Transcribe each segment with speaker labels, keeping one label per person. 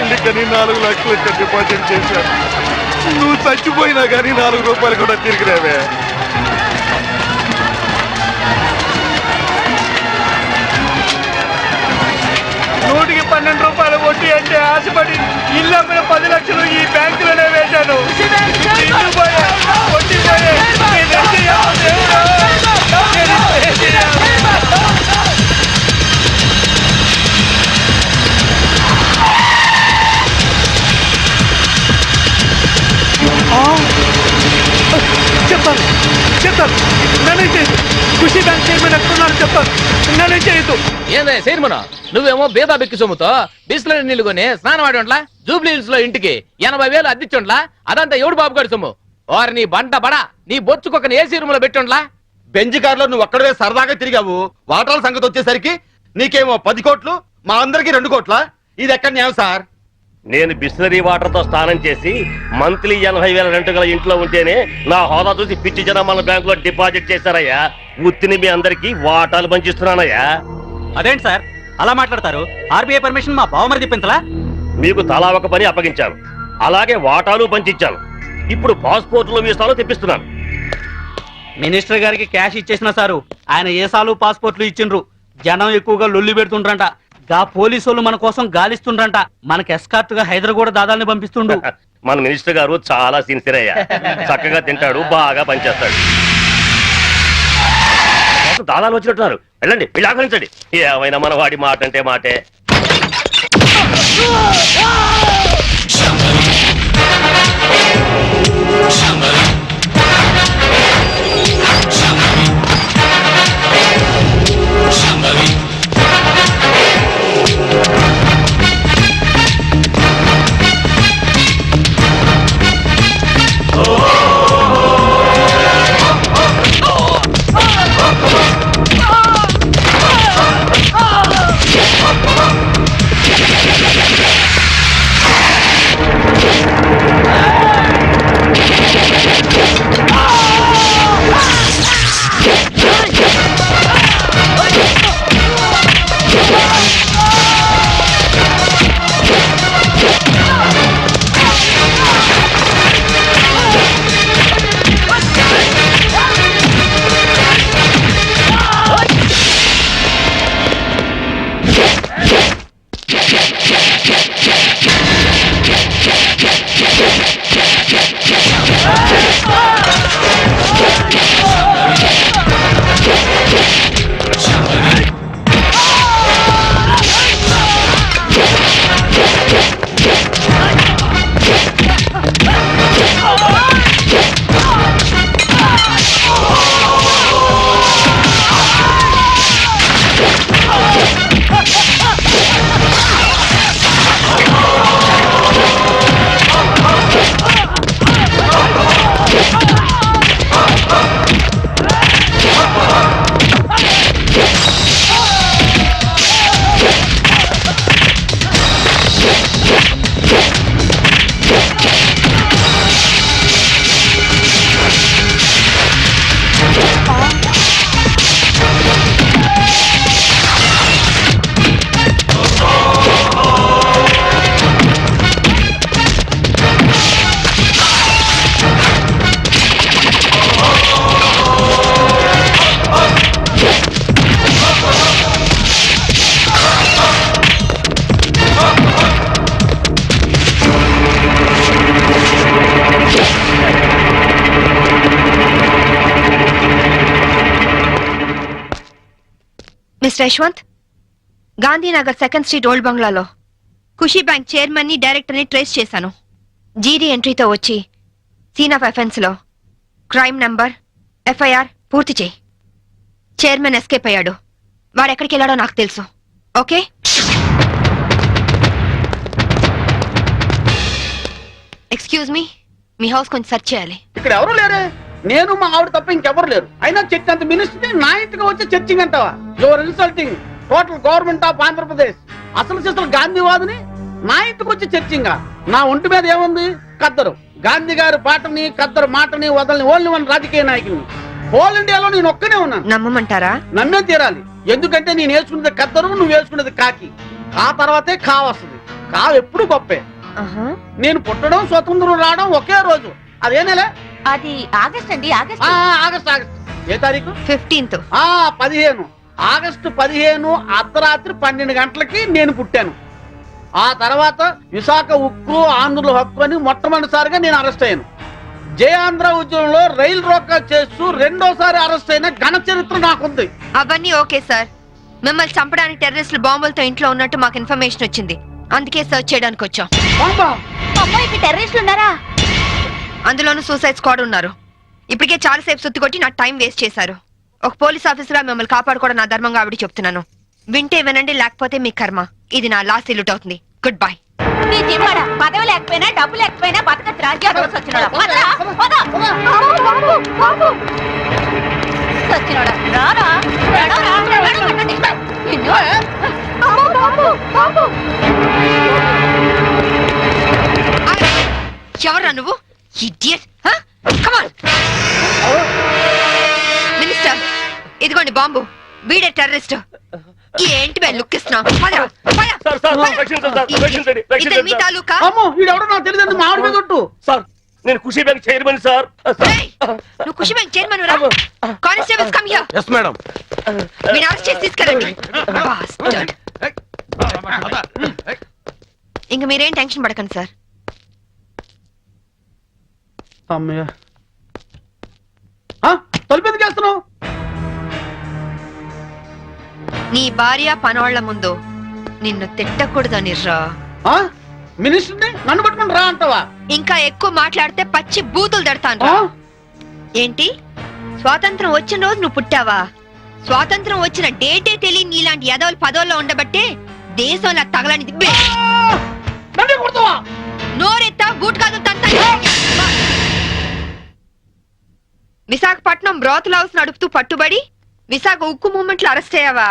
Speaker 1: పెళ్లికని 4 లక్షలు డిపాజిట్ చేశాను. నువ్వు చచ్చిపోయినా కానీ 4 రూపాయలు కూడా తిరిగి రావే. నూటికి 12 రూపాయలు వడ్డీ అంటే ఆశపడి ఇల్లు అమ్మిన 10 లక్షలు ఈ బ్యాంకులోనే వేశాను. ఇల్లు పోయే, వడ్డీ పోయే. నేనేం చేయాలి దేవుడా? నేనేం చేయాలి? చెప్తాను చెప్తాను నేనే చేయదు. ఖుషి బ్యాంక్ చైర్మన్ ఎక్కడున్నారు చెప్తాను. నేనే చేయదు.
Speaker 2: ఏందే చైర్మన్, నువ్వేమో బీదా బెక్కి సొమ్ముతో బిస్లరీ నీళ్లు కొని స్నానం ఆడి జూబ్లీ హిల్స్ లో ఇంటికి 80,000 అద్దిచ్చుండ్లా. అదంతా ఎవడు బాబుగాడి సొమ్ము? వారు నీ బంట బడా నీ బొచ్చుకొక ఏసీ రూమ్ లో పెట్టుండ్లా.
Speaker 1: బెంజ్ కార్ లో నువ్వు ఒక్కడే సరదాగా తిరిగావు. వాటాల సంగతి వచ్చేసరికి నీకేమో 10 కోట్లు, మా అందరికి 2 కోట్ల. ఇది ఎక్కడ న్యాయం సార్?
Speaker 3: నేను బిస్లరీ వాటర్ తో స్నానం చేసి మంత్లీ 80,000 రెంట్ గల ఇంట్లో ఉంటేనే నా హోదా చూసి పిచ్చి జనం మన బ్యాంక్ లో డిపాజిట్ చేశారయ్యా. ఉత్తిని మీ అందరికి వాటాలు పంచిస్తున్నానయ్యా.
Speaker 4: అదేంటి సార్ అలా మాట్లాడతారు? ఆర్బీఐ పర్మిషన్ మా బావమరిది పెంచలా?
Speaker 3: మీకు తలా ఒక పని అప్పగించాను, అలాగే వాటాలు పంచిచ్చాను. ఇప్పుడు పాస్పోర్ట్లు వీసాలు తెప్పిస్తున్నాను.
Speaker 4: మినిస్టర్ గారికి క్యాష్ ఇచ్చేసిన సారు ఆయన ఏసాలు పాస్పోర్ట్లు ఇచ్చిండ్రు. జనం ఎక్కువగా లొల్లి పెడుతుండ్రంట. గా పోలీసులు మన కోసం గాలిస్తుండ్రంట. మనకి ఎస్కార్ట్ గా హైదరాబాద్ దాదాల్ని పంపిస్తుండు.
Speaker 3: మన మినిస్టర్ గారు చాలా సిన్సియర్ అయ్యా. చక్కగా తింటాడు, బాగా పనిచేస్తాడు. దాదాలు వచ్చినట్టున్నారు. వెళ్ళండి, వెళ్ళి ఆహ్వానించండి. ఏమైనా మన వాడి మాట అంటే మాటే.
Speaker 5: Mister Yashwant, Gandhinagar 2nd street old బంగ్లాలో ఖుషీ బ్యాంక్ చైర్మన్ ని డైరెక్టర్ ని ట్రేస్ చేశాను. జీడీ ఎంట్రీతో వచ్చి సీన్ ఆఫ్ అఫెన్స్ లో క్రైమ్ నంబర్ ఎఫ్ఐఆర్ పూర్తి చేయి. చైర్మన్ ఎస్కేప్ అయ్యాడు. వాడెక్కడికి వెళ్ళాడో నాకు తెలుసు. ఓకే? ఎక్స్క్యూజ్ మీ, మీ హౌస్ కొంచెం సెర్చ్ చేయాలి.
Speaker 6: ఇక్కడ ఎవరు లేరే. నేను మా ఆవిడ తప్ప ఇంకెవరు లేరు. అయినా చర్చ్ అంత మినిస్ట్రీ నా ఇంటికి వచ్చి చర్చింగ్ అంటావా? Your insulting total government of Andhra Pradesh. అసలు గాంధీవాదిని నా ఇంటికి వచ్చి చర్చింగా. నా ఒంటి మీద ఏముంది? కద్దరు. గాంధీ గారి పాటని కద్దరు మాటని వదలని ఓన్లీ వన్ రాజకీయ నాయకుని. హోల్ ఇండియాలో నేను ఒక్కనే ఉన్నాను.
Speaker 5: నమ్మమంటారా?
Speaker 6: నమ్మే తీరాలి. ఎందుకంటే నేను వేసుకున్నది కద్దరు, నువ్వు వేసుకున్నది కాకి. ఆ తర్వాతే కా వస్తుంది. చావు ఎప్పుడు గొప్పే.
Speaker 5: ఆహా.
Speaker 6: నేను పుట్టడం స్వతంత్రం రావడం ఒకే రోజు. అదే నెల?
Speaker 7: అది ఆగస్ట్ అండి, ఆగస్ట్.
Speaker 6: ఆగస్ట్. ఏ తారీఖు?
Speaker 5: 15th.
Speaker 6: 15. ఆగస్టు 15 అర్ధరాత్రి 12 గంటలకి నేను పుట్టాను. ఆ తర్వాత విశాఖ ఉక్కు ఆంధ్రుల హక్కు అని మొట్టమొదటిసారిగా నేను అరెస్ట్ అయ్యాను. జయాంధ్ర ఉద్యమంలో రైలు రోకా చేస్తూ రెండోసారి అరెస్ట్ అయిన ఘన చరిత్ర నాకుంది.
Speaker 5: అవన్నీ ఓకే సార్. మిమ్మల్ని చంపడానికి టెర్రరిస్టులు బాంబులతో ఇంట్లో ఉన్నట్టు మాకు ఇన్ఫర్మేషన్ వచ్చింది. అందుకే సర్చ్ చేయడానికి వచ్చాం.
Speaker 6: బాంబా?
Speaker 7: అమ్మో, ఇక్కడ టెర్రరిస్టులు ఉన్నారా?
Speaker 5: అందులోనూ సూసైడ్ స్క్వాడ్ ఉన్నారు. ఇప్పటికే చాలాసేపు సుత్తి కొట్టి నా టైం వేస్ట్ చేశారు. ఒక పోలీస్ ఆఫీసర్ గా మిమ్మల్ని కాపాడుకోవడం నా ధర్మంగా ఆవిడ చెప్తున్నాను. వింటే వినండి, లేకపోతే మీ కర్మ. ఇది నా లాస్ట్ ఇల్లుట్ అవుతుంది. Good bye.
Speaker 7: నీ జిమ్మాడ పదవి లేకపోయినా డబ్బు లేకపోయినా బతకచ్చు రాజ్యాలు వచ్చినోడా. సచ్చినోడా రారా.
Speaker 5: ఎవరా నువ్వు? ఇడియట్. కమ్ ఆన్ మినిస్టర్, ఇదిగోండి బాంబు. వీడే టెర్రరిస్ట్. ఏంటి బై లుక్ ఇస్తున్నావు? ఇతను మీ తాలూకా?
Speaker 6: అమ్మో, వీడెవడో నాకు తెలియదు. మా ఆవిడ మీద కొట్టు.
Speaker 3: సార్, నేను ఖుషీ బ్యాంక్ చైర్మన్ సార్.
Speaker 5: ఏయ్, నువ్వు ఖుషి బ్యాంక్ చైర్మన్ రా. Constables come here.
Speaker 2: Yes madam.
Speaker 5: వీడిని అరెస్ట్ చేసి తీసుకెళ్ళండి. Bastard. ఇంక మీరేం టెన్షన్ పడకండి సార్.
Speaker 6: అమ్మయ్య. తలుపు ఎందుకు వేస్తున్నావు?
Speaker 5: నీ భార్య పనోళ్ల ముందు నిన్ను తిట్టకూడదని రా.
Speaker 6: మినిస్టర్ని నన్ను పట్టుకుని రా అంటావా?
Speaker 5: ఇంకా ఎక్కువ మాట్లాడితే పచ్చి బూతులు దడతాను రా. ఏంటి, స్వాతంత్రం వచ్చిన రోజు నువ్వు పుట్టావా? స్వాతంత్రం వచ్చిన డేటే తెలియని నీలాంటి యదవులు పదవుల్లో ఉండబట్టే దేశంలో తగలనిది. నోరెత్తా బూట్ కాదు తంత. విశాఖపట్నం బ్రోతల్ హౌస్ నడుపుతూ పట్టుబడి విశాఖ ఉక్కు మూవ్మెంట్ లో అరెస్ట్ అయ్యావా?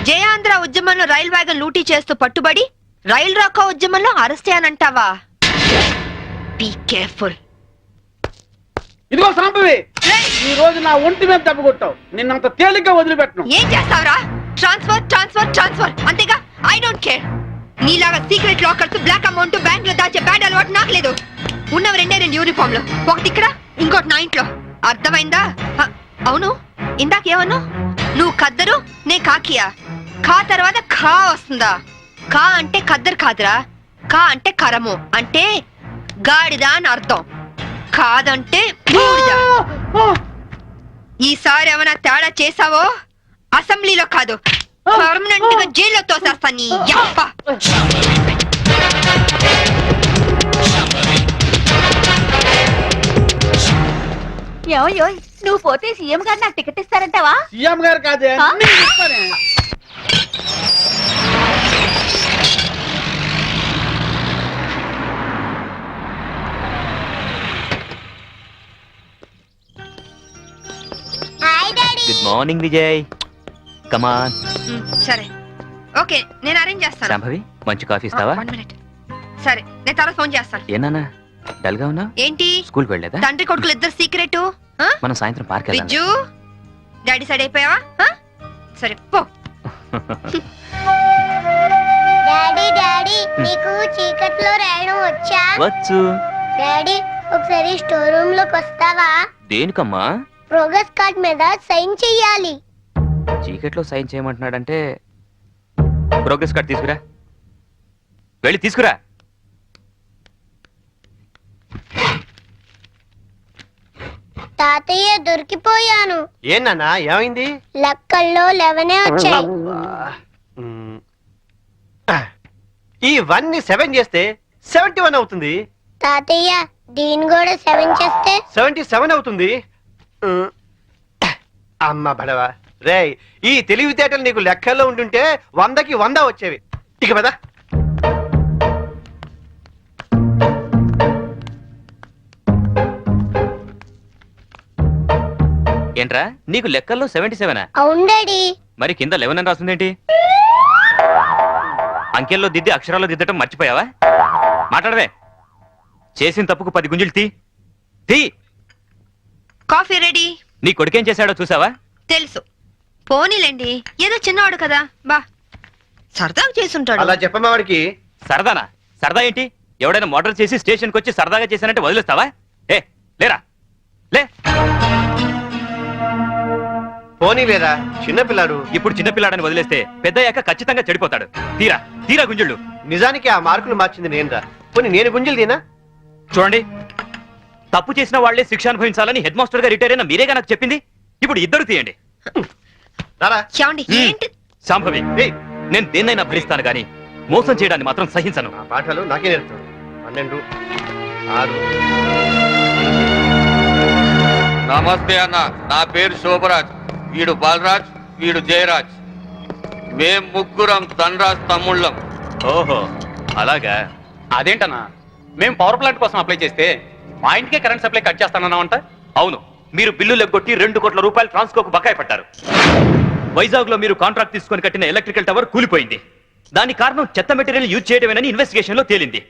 Speaker 5: జయాంధ్ర ఉద్యమంలో రైల్ వ్యాగన్ లూటీ చేస్తూ పట్టుబడి రైలు రోకా ఉద్యమంలో అరెస్ట్ అయ్యానంటావా? Be careful.
Speaker 6: ఇదిగో సాంబవి, ఈ రోజు నా ఒంటి మీద దెబ్బ కొట్టావు. నిన్నంత తేలిగ్గా వదిలిపెట్టను.
Speaker 5: ఏం చేస్తావురా? ట్రాన్స్ఫర్ ట్రాన్స్ఫర్ ట్రాన్స్ఫర్ అంతేగా. I don't care. నీలాగా secret lockers, black amount bank లో దాచే బ్యాడ్ అలవాటు నాకు లేదు. ఉన్నవి 2 యూనిఫామ్ లో, ఒకటి ఇక్కడ, ఇంకోటి నా ఇంట్లో. అర్థమైందా? అవును, ఇందాకేమన్నా? నువ్వు కద్దరు, నే కాకియా. కా తర్వాత ఖా వస్తుందా? కా అంటే కద్దరు కాదురా. కా అంటే కరము, అంటే గాడిద అని అర్థం. కాదంటే బూడిద. ఈసారి ఏమైనా తేడా చేసావో అసెంబ్లీలో కాదు, పర్మనెంట్ గా జైల్లో తోసేస్తా నీ యప్ప.
Speaker 7: ఏమయ్యో, నువ్వు పోతే సీఎం గారు నాకు టికెట్ ఇస్తారంటావా?
Speaker 6: సీఎం గారు కాదే, నేను ఇస్తానే.
Speaker 8: Good morning Vijay. కమాన్.
Speaker 5: సరే, ఓకే, నేను అరేంజ్ చేస్తాను.
Speaker 8: శాంభవి, మంచి కాఫీ ఇస్తావా?
Speaker 5: 1 minute. సరే, నేను తర్వాత ఫోన్ చేస్తాను.
Speaker 8: ఏనా డల్ గా ఉన్నా?
Speaker 5: ఏంటి,
Speaker 8: స్కూల్ వెళ్ళలేదా?
Speaker 5: తండ్రి కొడుకులు ఇద్దరు సీక్రెట్?
Speaker 8: మనం సాయంత్రం పార్క్ వెళ్దాం.
Speaker 5: విజ్జు, డాడీ సైడ్ అయిపోయావా? సరే పో.
Speaker 9: డాడీ డాడీ నీకు చీకట్లో రాయడం వచ్చా?
Speaker 8: వచ్చు.
Speaker 9: డాడీ ఒకసారి స్టోర్ రూమ్ లోకి వస్తావా?
Speaker 8: దేనికమ్మా?
Speaker 9: ప్రోగ్రెస్ కార్డ్ మీద సైన్ చెయ్యాలి.
Speaker 8: చీకట్లో సైన్ చేయమంటున్నాడంటే ప్రోగ్రెస్ కార్డ్ తీసుకురా. వెళ్ళి తీసుకురా.
Speaker 9: తాతయ్య దొరికిపోయాను.
Speaker 10: ఏనా ఏమైంది?
Speaker 9: లెక్కల్లో 11 వచ్చాయి.
Speaker 10: ఈ 1 ని 7 చేస్తే 71 అవుతుంది.
Speaker 9: తాతయ్య దీని కూడా 7 చేస్తే
Speaker 10: 77 అవుతుంది. అమ్మ బడవా రేయ్, ఈ తెలివితేటలు నీకు లెక్కల్లో ఉంటుంటే 100కి 100 వచ్చేవి. ఇక పద.
Speaker 8: ఏంట్రా నీకు లెక్కల్లో 77?
Speaker 9: అవును డాడీ.
Speaker 8: మరి కింద 11 అని రాస్తుందేంటి? అంకెల్లో దిద్ది అక్షరాల్లో దిద్దటం మర్చిపోయావా? మాట్లాడవే. చేసిన తప్పుకు 10 గుంజులు తీ.
Speaker 5: Coffee ready.
Speaker 8: నీ కొడుకేం చేశాడో చూసావా?
Speaker 5: తెలుసు. పోనీలేండి, ఏదో చిన్నవాడు కదా, బా సరదాగా చేసుంటాడు.
Speaker 10: అలా చెప్పమ్మా వాడికి.
Speaker 8: సరదానా? సరదా ఏంటి? ఎవడైనా మర్డర్ చేసి స్టేషన్కి వచ్చి సరదాగా చేశానంటే వదిలేస్తావా? ఏ లేరా, లే.
Speaker 10: పోనీ లేదా చిన్నపిల్లాడు.
Speaker 8: ఇప్పుడు చిన్నపిల్లాడని వదిలేస్తే పెద్దయ్యాక ఖచ్చితంగా చెడిపోతాడు. తీరా తీరా గుంజుళ్ళు.
Speaker 10: నిజానికి ఆ మార్కులు మార్చింది నేనురా. పోనీ నేను గుంజలు తీనా?
Speaker 8: చూడండి, తప్పు చేసిన వాళ్లే శిక్ష అనుభవించాలని హెడ్ మాస్టర్ గా రిటైర్ అయిన మీరేగా నాకు చెప్పింది. ఇప్పుడు ఇద్దరు తీయండి.
Speaker 10: రారా.
Speaker 5: ఏమండి ఏంటి
Speaker 8: శాంభవి, నేను దేన్నైనా భరిస్తాను గాని మోసం చేయడాన్ని మాత్రం సహించను.
Speaker 10: ఆ పాఠాలు నాకే నేర్పుతాడు. 12, 6.
Speaker 1: నమస్తే అన్న, నా పేరు శోభరాజ్, వీడు బాలరాజ్, వీడు జయరాజ్. మేం ముగ్గురం ధనరాజ్ తమ్ముళ్ళం.
Speaker 8: ఓహో అలాగా.
Speaker 4: అదేంటన్నా, మేము పవర్ ప్లాంట్ కోసం అప్లై చేస్తే మా ఇంటికే కరెంట్ సప్లై కట్ చేస్తానన్నావంట.
Speaker 8: అవును, మీరు బిల్లు లెగ్గొట్టి 2 కోట్ల రూపాయలు ట్రాన్స్కోకు బకాయి పట్టారు. వైజాగ్ లో మీరు కాంట్రాక్ట్ తీసుకొని కట్టిన ఎలక్ట్రికల్ టవర్ కూలిపోయింది. దానికి కారణం చెత్త మెటీరియల్ యూజ్ చేయడమేనని ఇన్వెస్టిగేషన్ లో తేలింది.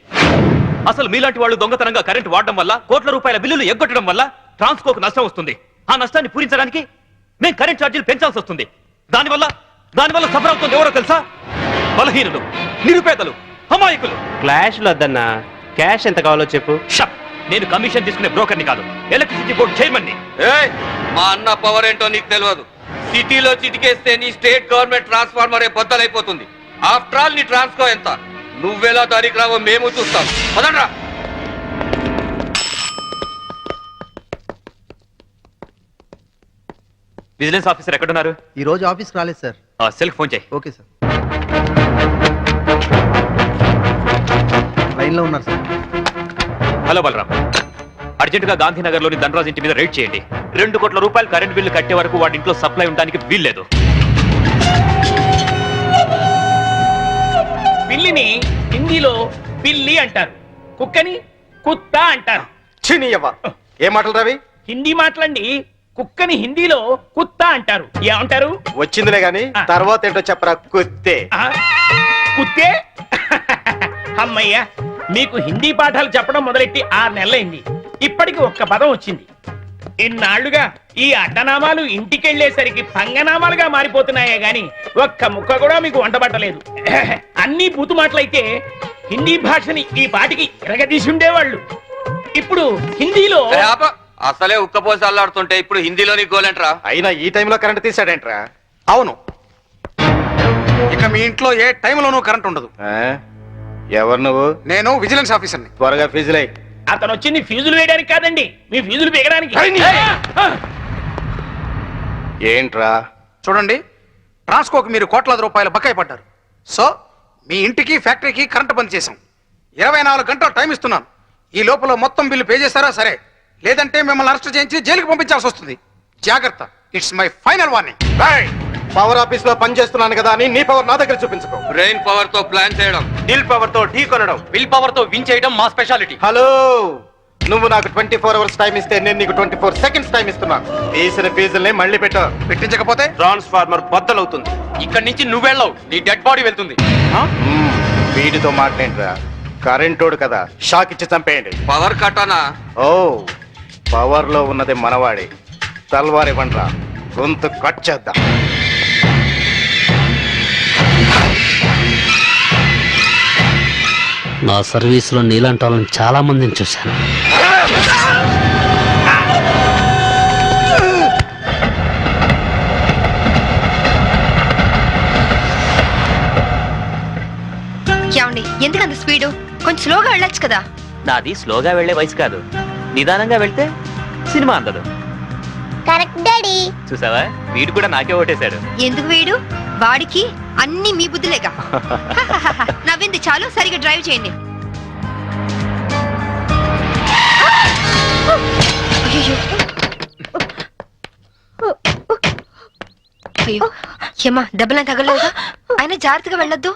Speaker 8: అసలు మీలాంటి వాళ్ళు దొంగతనంగా కరెంట్ వాడడం వల్ల, కోట్ల రూపాయల బిల్లులు ఎగ్గొట్టడం వల్ల ట్రాన్స్కోకు నష్టం వస్తుంది. ఆ నష్టాన్ని పూరించడానికి మేము కరెంట్ ఛార్జీలు పెంచాల్సి వస్తుంది. దానివల్ల సఫర్ అవుతుంది ఎవరో తెలుసా? బలహీనులు, నిరుపేదలు, అమాయకులు.
Speaker 10: క్లాష్ లో వద్దన్నా, క్యాష్ ఎంత కావాలో చెప్పు.
Speaker 8: షప్. నేను కమిషన్ తీసుకునే బ్రోకర్ని కాదు, ఎలక్ట్రిసిటీ బోర్డు చైర్మన్ ని.
Speaker 1: ఏయ్, మా అన్న పవర్ ఏంటో నీకు తెలియదు. సిటీలో చిటికేస్తే నీ స్టేట్ గవర్నమెంట్ ట్రాన్స్ఫార్మర్ బద్దలైపోతుంది. ఆఫ్టర్ ఆల్ నీ ట్రాన్స్కో ఎంత? నువ్వెలా దానికి రావో మేము చూస్తాం. పదండ్రా.
Speaker 8: విజిలెన్స్ ఆఫీసర్ ఎక్కడున్నారు?
Speaker 10: ఈ రోజు ఆఫీస్కి రాలేదు సార్.
Speaker 8: సెల్కి ఫోన్ చేయి.
Speaker 10: Okay sir. లైన్లో ఉన్నారు సార్.
Speaker 8: హలో బలరాం, అర్జెంట్ గా గాంధీనగర్ లోని ధనరాజ్ ఇంటి మీద రైడ్ చేయండి. 2 కోట్ల రూపాయలు కరెంట్ బిల్లు కట్టే వరకు వాడి ఇంట్లో సప్లై ఉండడానికి వీల్లేదు.
Speaker 4: పిల్లిని హిందీలో పిల్లి అంటారు, కుక్కని కుత్తా అంటారు.
Speaker 10: చినియవ్వ, ఏ మాటలు రవి?
Speaker 4: హిందీ మాటలండి. కుక్కని హిందీలో కుత్తా అంటారు. ఏమంటారు?
Speaker 10: వచ్చిందిలే గాని తర్వాత ఏంటో చెప్పరా. కుత్తే.
Speaker 4: కుత్తే. అమ్మయ్యా, మీకు హిందీ పాఠాలు చెప్పడం మొదలెట్టి 6 నెలలైంది. ఇప్పటికి ఒక్క పదం వచ్చింది. ఇన్నాళ్లుగా ఈ అడ్డనామాలు ఇంటికెళ్లేసరికి పంగనామాలుగా మారిపోతున్నాయే గాని ఒక్క ముక్క కూడా మీకు వంటబట్టలేదు. అన్ని బూతు మాటలైతే హిందీ భాషని ఈ పాటికి ఎరగదీసి ఉండేవాళ్ళు. ఇప్పుడు హిందీలో
Speaker 1: అసలే ఉక్కపోసి అల్లాడుతుంటే ఇప్పుడు హిందీలో నీ గోలేంట్రా?
Speaker 10: అయినా ఈ టైంలో కరెంట్ తీసాడేంట్రా?
Speaker 6: అవును, ఇక మీ ఇంట్లో ఏ టైంలోనూ కరెంట్ ఉండదు.
Speaker 10: ఎవరు నువ్వు?
Speaker 6: నేను విజిలెన్స్ ఆఫీసర్ని.
Speaker 10: త్వరగా ఫీజులై.
Speaker 4: అతను వచ్చింది ఫీజులు వేయడానికి కాదండి, మీ ఫీజులు పీకడానికి.
Speaker 10: ఏంట్రా?
Speaker 6: చూడండి, ట్రాన్స్కోకి మీరు కోట్లాది రూపాయల బకాయి పడ్డారు. సో మీ ఇంటికి ఫ్యాక్టరీకి కరెంట్ బంద్ చేశాం. 24 గంటలు టైం ఇస్తున్నాను. ఈ లోపల మొత్తం బిల్లు పే చేస్తారా సరే, లేదంటే మిమ్మల్ని అరెస్ట్ చేయించి జైలుకి పంపించాల్సి వస్తుంది. జాగ్రత్త, it's my final warning.
Speaker 10: Power office లో పని చేస్తున్నాను కదా అని నీ పవర్ నా దగ్గర చూపించుకో.
Speaker 1: బ్రెయిన్ పవర్ తో ప్లాన్ చేయడం,
Speaker 10: దిల్ పవర్ తో ఢీ కొనడం,
Speaker 4: విల్ పవర్ తో విన్ చేయడం మా స్పెషాలిటీ.
Speaker 10: హలో, నువ్వు నాకు 24 అవర్స్ టైం ఇస్తే నేను నీకు 24 సెకండ్స్ టైం ఇస్తున్నాను. తీసిన ఫీజుల్ని మళ్ళీ
Speaker 6: పెట్టించకపోతే
Speaker 10: ట్రాన్స్ఫార్మర్ బద్దలవుతుంది.
Speaker 4: ఇక్కడి నుంచి నువ్వెళ్ళవు, నీ డెడ్ బాడీ వెళ్తుంది.
Speaker 10: వీడితో మాట్లాడరా, కరెంటోడు కదా, షాక్ ఇచ్చి చంపేయండి.
Speaker 1: పవర్ కట్టానా?
Speaker 10: ఓ, పవర్ లో ఉన్నది మనవాడి. తల్వారి బండ్రా, గొంతు కట్ చేద్దాం.
Speaker 4: నా సర్వీస్ లో నీలాంటి వాళ్ళని చాలా మందిని చూశాను.
Speaker 5: ఏమండి ఎందుకంత స్పీడు? కొంచెం స్లోగా వెళ్ళొచ్చు కదా.
Speaker 8: నాది స్లోగా వెళ్లే వయసు కాదు, నిదానంగా వెళ్తే సినిమా అందదు.
Speaker 9: Correct daddy.
Speaker 8: చూసావా, వీడు కూడా నాకే ఓటేశాడు.
Speaker 5: ఎందుకు వీడు? వాడికి అన్ని మీ బుద్ధులేగా. నవ్వింది చాలు, సరిగా డ్రైవ్ చేయండి. అయ్యో అయ్యో, ఏమా దెబ్బలా తగలేదా? అయినా జాగ్రత్తగా వెళ్ళొద్దు.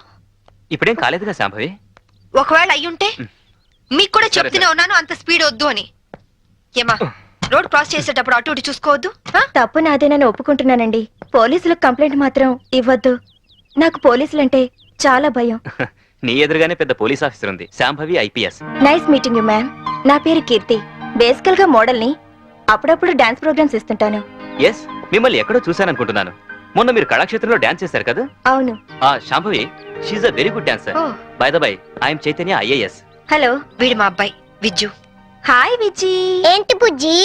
Speaker 8: ఇప్పుడేం కాలేదుగా శాంభవి.
Speaker 5: ఒకవేళ అయ్యుంటే మీకు కూడా చెప్తూనే ఉన్నాను అంత స్పీడ్ వద్దు అని. ఏమా రోడ్ క్రాస్ చేసేటప్పుడు అటు ఇటు చూసుకోవద్దు.
Speaker 7: తప్పు నాదేనని ఒప్పుకుంటున్నానండి. పోలీసులకు కంప్లైంట్ మాత్రం ఇవ్వద్దు. నాకు పోలీసులంటే చాలా భయం.
Speaker 8: నీ ఎదురుగానే పెద్ద పోలీస్ ఆఫీసర్ ఉంది, Shambhavi IPS.
Speaker 7: Nice meeting you ma'am. నా పేరు కీర్తి. బేసికల్ గా మోడల్ ని. అప్పుడప్పుడు డాన్స్ ప్రోగ్రామ్స్ ఇస్తుంటాను.
Speaker 8: ఎస్, మిమ్మల్ని ఎక్కడో చూశాననుకుంటున్నాను. మొన్న మీరు కళాక్షేత్రంలో డాన్స్ చేశారు కదా?
Speaker 7: అవును.
Speaker 8: ఆ Shambhavi, she's a very good dancer.
Speaker 5: Oh
Speaker 8: by the by, I'm Chaitanya, IAS.
Speaker 7: Hello.
Speaker 5: వీడు మా అబ్బాయి విజ్జు.
Speaker 7: హాయ్ విజీ.
Speaker 9: ఏంటి బుజ్జి?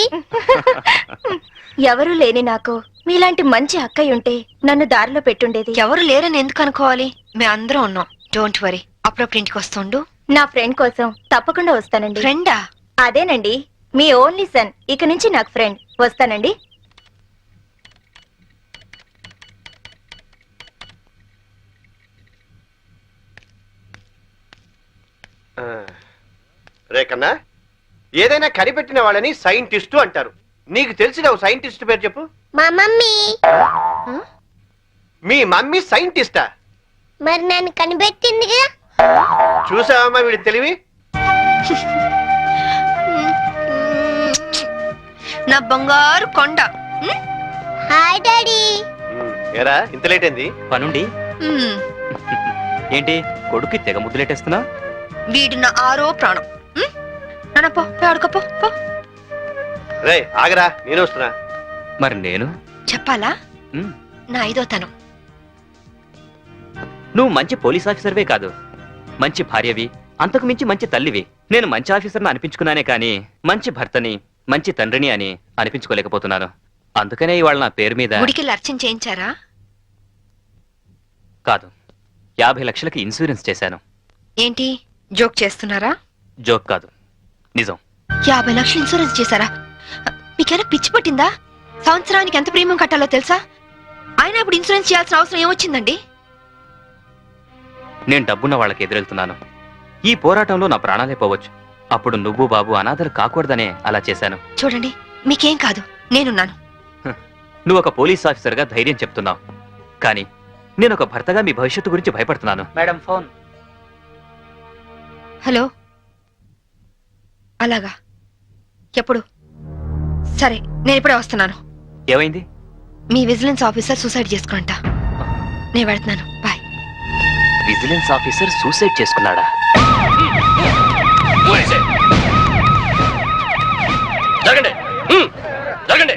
Speaker 7: ఎవరు లేని నాకు మీలాంటి మంచి అక్కయ్య ఉంటే నన్ను దారిలో పెట్టుండేది.
Speaker 5: ఎవరు లేరని ఎందుకు అనుకోవాలి? మేము అందరం ఉన్నాం. Don't worry. అప్పుడప్పుడు ఇంటికి వస్తుండు.
Speaker 7: నా ఫ్రెండ్ కోసం తప్పకుండా వస్తానండి.
Speaker 5: ఫ్రెండా?
Speaker 7: అదేనండి, మీ ఓన్లీ సన్. ఇక నుంచి నాకు ఫ్రెండ్. వస్తానండి.
Speaker 10: రేకన్నా, ఏదైనా కనిపెట్టిన వాళ్ళని సైంటిస్టు అంటారు. నీకు తెలిసిన ఓ సైంటిస్ట్ పేరు చెప్పు.
Speaker 9: మా మమ్మీ.
Speaker 10: మీ మమ్మీ సైంటిస్టా?
Speaker 9: మరి నన్ను కనిపెట్టిందిగా.
Speaker 10: చూసావమ్మా వీడి తెలివి.
Speaker 5: నా బంగారు కొండ.
Speaker 9: Hi daddy.
Speaker 10: ఏరా ఇంత లేట్ అయింది?
Speaker 8: పనుండి.
Speaker 5: మ్మ్.
Speaker 8: ఏంటి కొడుక్కి తెగ ముద్దులెట్టేస్తున్నా?
Speaker 5: వీడు నా ఆరో ప్రాణం. నాన్న పో, పోయి ఆడుకోపో పో.
Speaker 10: రే ఆగరా, నేను వస్తున్నా.
Speaker 8: మరి నేను?
Speaker 5: చెప్పాలా?
Speaker 8: ఉమ్,
Speaker 5: నా 5వ తనం.
Speaker 8: నువ్వు మంచి పోలీస్ ఆఫీసర్వే కాదు, మంచి భార్యవి, అంతకు మించి మంచి తల్లివి. నేను మంచి ఆఫీసర్ని అనిపించుకున్నానే కానీ మంచి భర్తని, మంచి తండ్రిని అని అనిపించుకోలేకపోతున్నాను. అందుకనే ఇవాళ నా పేరు మీద
Speaker 5: గుడికి అర్చన చేయించారా?
Speaker 8: కాదు, 50 లక్షలకి ఇన్సూరెన్స్ చేశాను.
Speaker 5: ఏంటి జోక్ చేస్తున్నారా?
Speaker 8: జోక్ కాదు, నిజం.
Speaker 5: 50 లక్షలు ఇన్సూరెన్స్ చేశారా? మీకేనా పిచ్చి పట్టిందా? సంవత్సరానికి ఎంత ప్రీమియం కట్టాలో తెలుసా? ఆయన ఇప్పుడు ఇన్సూరెన్స్ చేయాల్సిన అవసరం ఏమొచ్చిందండి?
Speaker 8: నేను డబ్బున్న వాళ్ళకి ఎదురెళ్తున్నాను. ఈ పోరాటంలో నా ప్రాణాలే పోవచ్చు. అప్పుడు నువ్వు బాబు అనాథలు కాకూడదనే అలా చేశాను.
Speaker 5: చూడండి, మీకేం కాదు, నేనున్నాను.
Speaker 8: నువ్వు ఒక పోలీస్ ఆఫీసర్గా ధైర్యం చెప్తున్నావు, కానీ నేను ఒక భర్తగా మీ భవిష్యత్తు గురించి భయపడుతున్నాను.
Speaker 4: Madam phone.
Speaker 5: హలో. అలాగా? ఎప్పుడు? సరే, నేను ఇప్పుడే వస్తున్నాను.
Speaker 8: ఏమైంది?
Speaker 5: మీ విజిలెన్స్ ఆఫీసర్ సూసైడ్ చేసుకుంట. నేను వెళ్తున్నాను. బాయ్.
Speaker 8: విజిలెన్స్ ఆఫీసర్ సూసైడ్ చేసుకున్నాడా?
Speaker 3: జరగండి, జరగండి.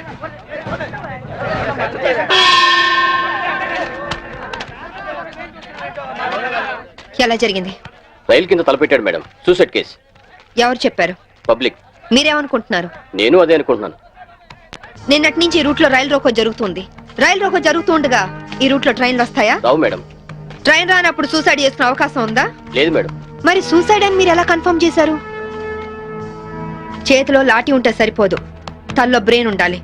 Speaker 5: ఎలా జరిగింది?
Speaker 3: రైలు కింద తలపెట్టాడు మేడం. Suicide case.
Speaker 5: ఎవరు చెప్పారు?
Speaker 3: పబ్లిక్.
Speaker 5: మీరేమనుకుంటున్నారు?
Speaker 3: నేను అదే అనుకుంటున్నాను.
Speaker 5: నిన్నటి నుంచి ఈ రూట్ లో రైలు రోకో జరుగుతుంది. రైలు రోకో జరుగుతుండగా ఈ రూట్ లో ట్రైన్లు వస్తాయా?
Speaker 3: రావు మేడం.
Speaker 5: ట్రైన్ రానప్పుడు సూసైడ్ చేసుకునే అవకాశం ఉందా?
Speaker 3: లేదు మేడం.
Speaker 5: మరి సూసైడ్ అని మీరు ఎలా కన్ఫర్మ్ చేశారు? చేతిలో లాఠీ ఉంటే సరిపోదు, తల్లో బ్రెయిన్ ఉండాలి.